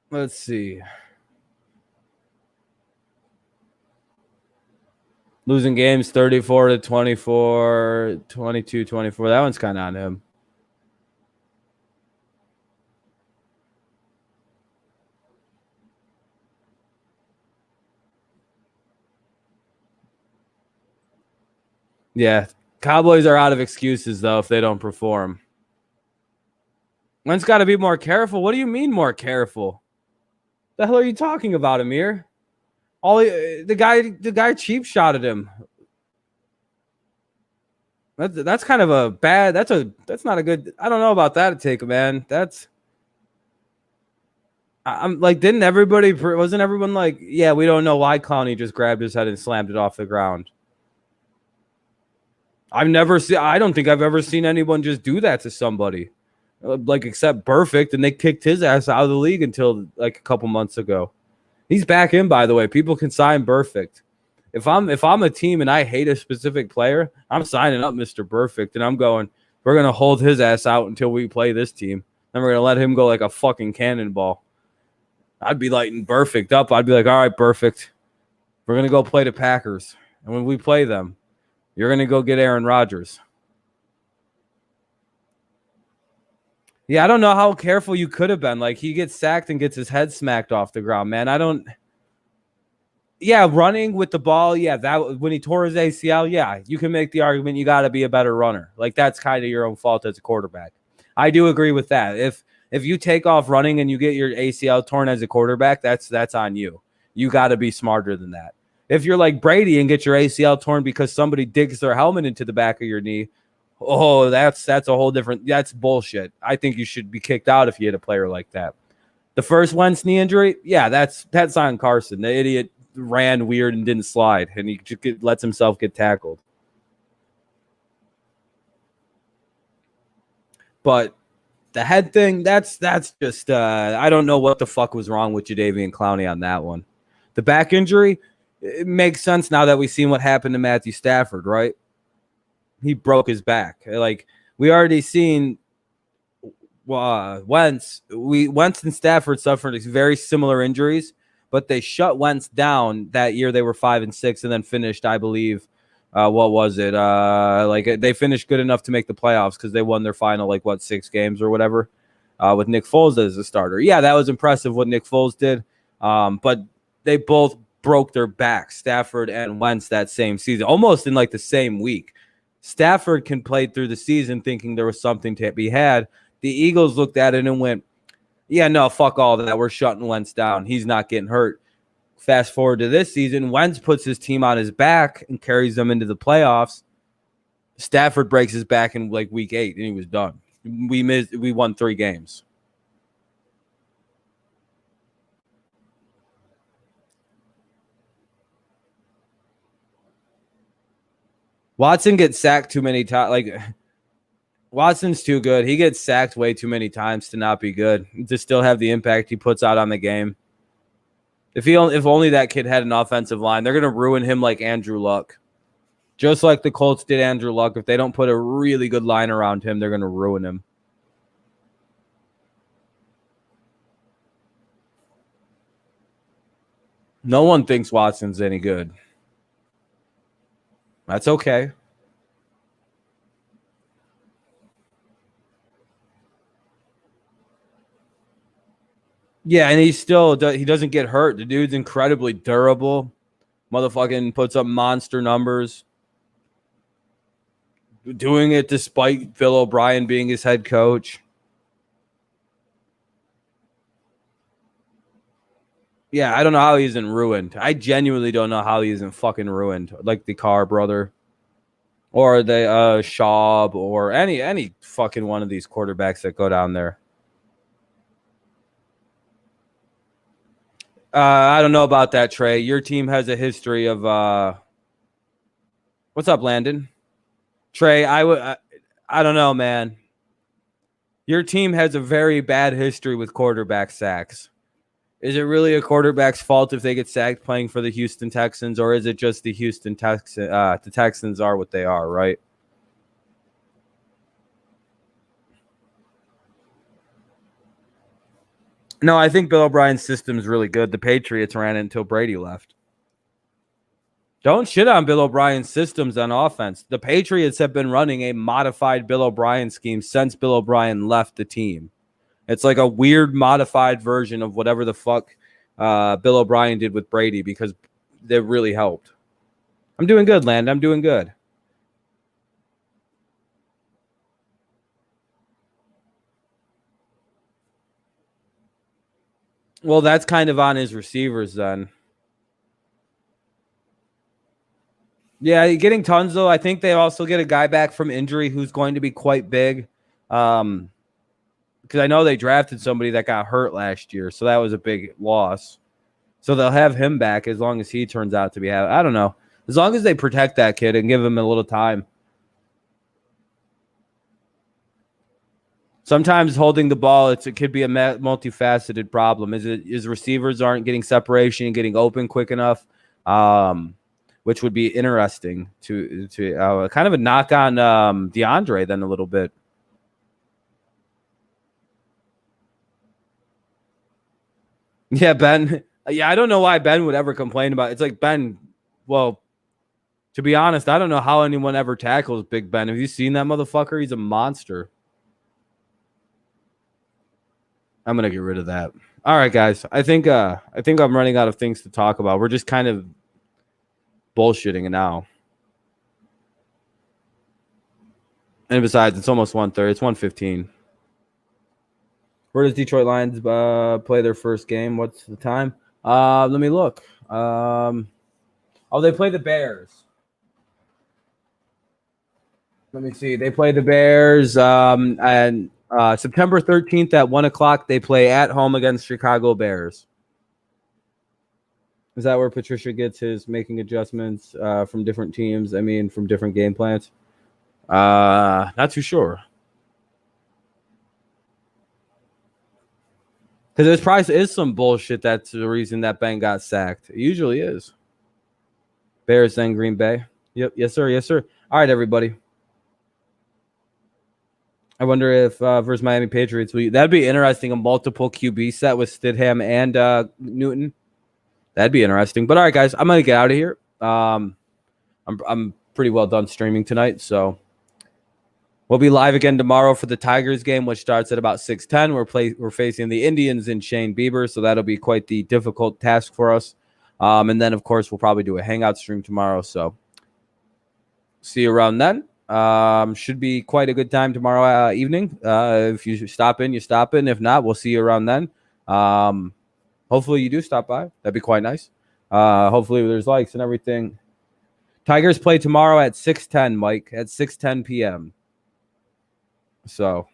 let's see. Losing games 34-24, 22-24. That one's kind of on him. Yeah. Cowboys are out of excuses, though, if they don't perform. Wentz got to be more careful. What do you mean more careful? The hell are you talking about, Amir? The guy cheap shotted him. That's kind of a bad. That's not a good. I don't know about that take, man. I'm like, wasn't everyone like, yeah, we don't know why Clowney just grabbed his head and slammed it off the ground. I don't think I've ever seen anyone just do that to somebody, like, except Perfect, and they kicked his ass out of the league until like a couple months ago. He's back in, by the way. People can sign Perfect. If I'm a team and I hate a specific player, I'm signing up Mr. Perfect, and I'm going, we're gonna hold his ass out until we play this team. Then we're gonna let him go like a fucking cannonball. I'd be lighting Perfect up. I'd be like, all right, Perfect, we're gonna go play the Packers, and when we play them, you're going to go get Aaron Rodgers. Yeah, I don't know how careful you could have been. Like, he gets sacked and gets his head smacked off the ground, man. Yeah, running with the ball, yeah, that when he tore his ACL, yeah, you can make the argument you got to be a better runner. Like, that's kind of your own fault as a quarterback. I do agree with that. If you take off running and you get your ACL torn as a quarterback, that's on you. You got to be smarter than that. If you're like Brady and get your ACL torn because somebody digs their helmet into the back of your knee, oh, that's a whole different. That's bullshit. I think you should be kicked out if you hit a player like that. The first Wentz knee injury, yeah, that's on Carson. The idiot ran weird and didn't slide, and he just lets himself get tackled. But the head thing, that's just I don't know what the fuck was wrong with Jadeveon Clowney on that one. The back injury, it makes sense now that we've seen what happened to Matthew Stafford, right? He broke his back. Like, we already seen Wentz and Stafford suffered very similar injuries, but they shut Wentz down that year. They were 5-6 and then finished, I believe, what was it? Like, they finished good enough to make the playoffs because they won their final, 6 games or whatever, with Nick Foles as a starter. Yeah, that was impressive what Nick Foles did. But they both broke their backs, Stafford and Wentz, that same season, almost in the same week. Stafford can play through the season thinking there was something to be had. The Eagles looked at it and went, Yeah, no, fuck all that. We're shutting Wentz down. He's not getting hurt. Fast forward to this season, Wentz puts his team on his back and carries them into the playoffs. Stafford breaks his back in like week 8, and he was done. We won 3 games. Watson gets sacked too many times. Like, Watson's too good. He gets sacked way too many times to not be good, to still have the impact he puts out on the game. If only that kid had an offensive line, they're going to ruin him like Andrew Luck. Just like the Colts did Andrew Luck. If they don't put a really good line around him, they're going to ruin him. No one thinks Watson's any good. That's okay. Yeah, and he doesn't get hurt. The dude's incredibly durable. Motherfucking puts up monster numbers. Doing it despite Bill O'Brien being his head coach. Yeah, I don't know how he isn't ruined. I genuinely don't know how he isn't fucking ruined. Like the Carr brother. Or the Schaub, or any fucking one of these quarterbacks that go down there. I don't know about that, Trey. Your team has a history of what's up, Landon? Trey, I don't know, man. Your team has a very bad history with quarterback sacks. Is it really a quarterback's fault if they get sacked playing for the Houston Texans, or is it just the Houston Texans? The Texans are what they are, right? No, I think Bill O'Brien's system is really good. The Patriots ran it until Brady left. Don't shit on Bill O'Brien's systems on offense. The Patriots have been running a modified Bill O'Brien scheme since Bill O'Brien left the team. It's like a weird modified version of whatever the fuck Bill O'Brien did with Brady, because they really helped. I'm doing good, Land. I'm doing good. Well, that's kind of on his receivers then. Yeah, getting Tunzel. I think they also get a guy back from injury who's going to be quite big. Because I know they drafted somebody that got hurt last year, so that was a big loss. So they'll have him back as long as he turns out to be. I don't know. As long as they protect that kid and give him a little time. Sometimes holding the ball, it could be a multifaceted problem. Is receivers aren't getting separation and getting open quick enough, which would be interesting to kind of a knock on DeAndre then a little bit. Yeah, Ben. Yeah, I don't know why Ben would ever complain about it. It's like, Ben, well, to be honest, I don't know how anyone ever tackles Big Ben. Have you seen that motherfucker? He's a monster. I'm gonna get rid of that. All right, guys. I think I'm running out of things to talk about. We're just kind of bullshitting now. And besides, it's almost 1:30. It's 1:15. Where does Detroit Lions play their first game? What's the time? Let me look. They play the Bears. Let me see. They play the Bears, and September 13th at 1:00. They play at home against Chicago Bears. Is that where Patricia gets his making adjustments from different teams? I mean, from different game plans? Not too sure. Because there's probably is some bullshit that's the reason that Ben got sacked. It usually is. Bears then Green Bay. Yep. Yes, sir. Yes, sir. All right, everybody. I wonder if versus Miami Patriots, that'd be interesting. A multiple QB set with Stidham and Newton. That'd be interesting. But all right, guys, I'm gonna get out of here. I'm pretty well done streaming tonight, so we'll be live again tomorrow for the Tigers game, which starts at about 6:10. We're facing the Indians and Shane Bieber, so that'll be quite the difficult task for us. And then, of course, we'll probably do a hangout stream tomorrow. So see you around then. Should be quite a good time tomorrow evening. If you stop in, you stop in. If not, we'll see you around then. Hopefully you do stop by. That'd be quite nice. Hopefully there's likes and everything. Tigers play tomorrow at 6:10, Mike, at 6:10 p.m. So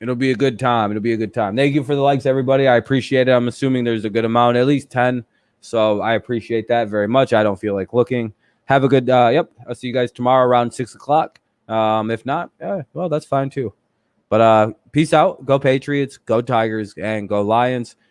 it'll be a good time. It'll be a good time. Thank you for the likes, everybody. I appreciate it. I'm assuming there's a good amount, at least 10. So I appreciate that very much. I don't feel like looking. Have a good, yep. I'll see you guys tomorrow around 6 o'clock. If not, well, that's fine too. But peace out. Go Patriots, go Tigers, and go Lions.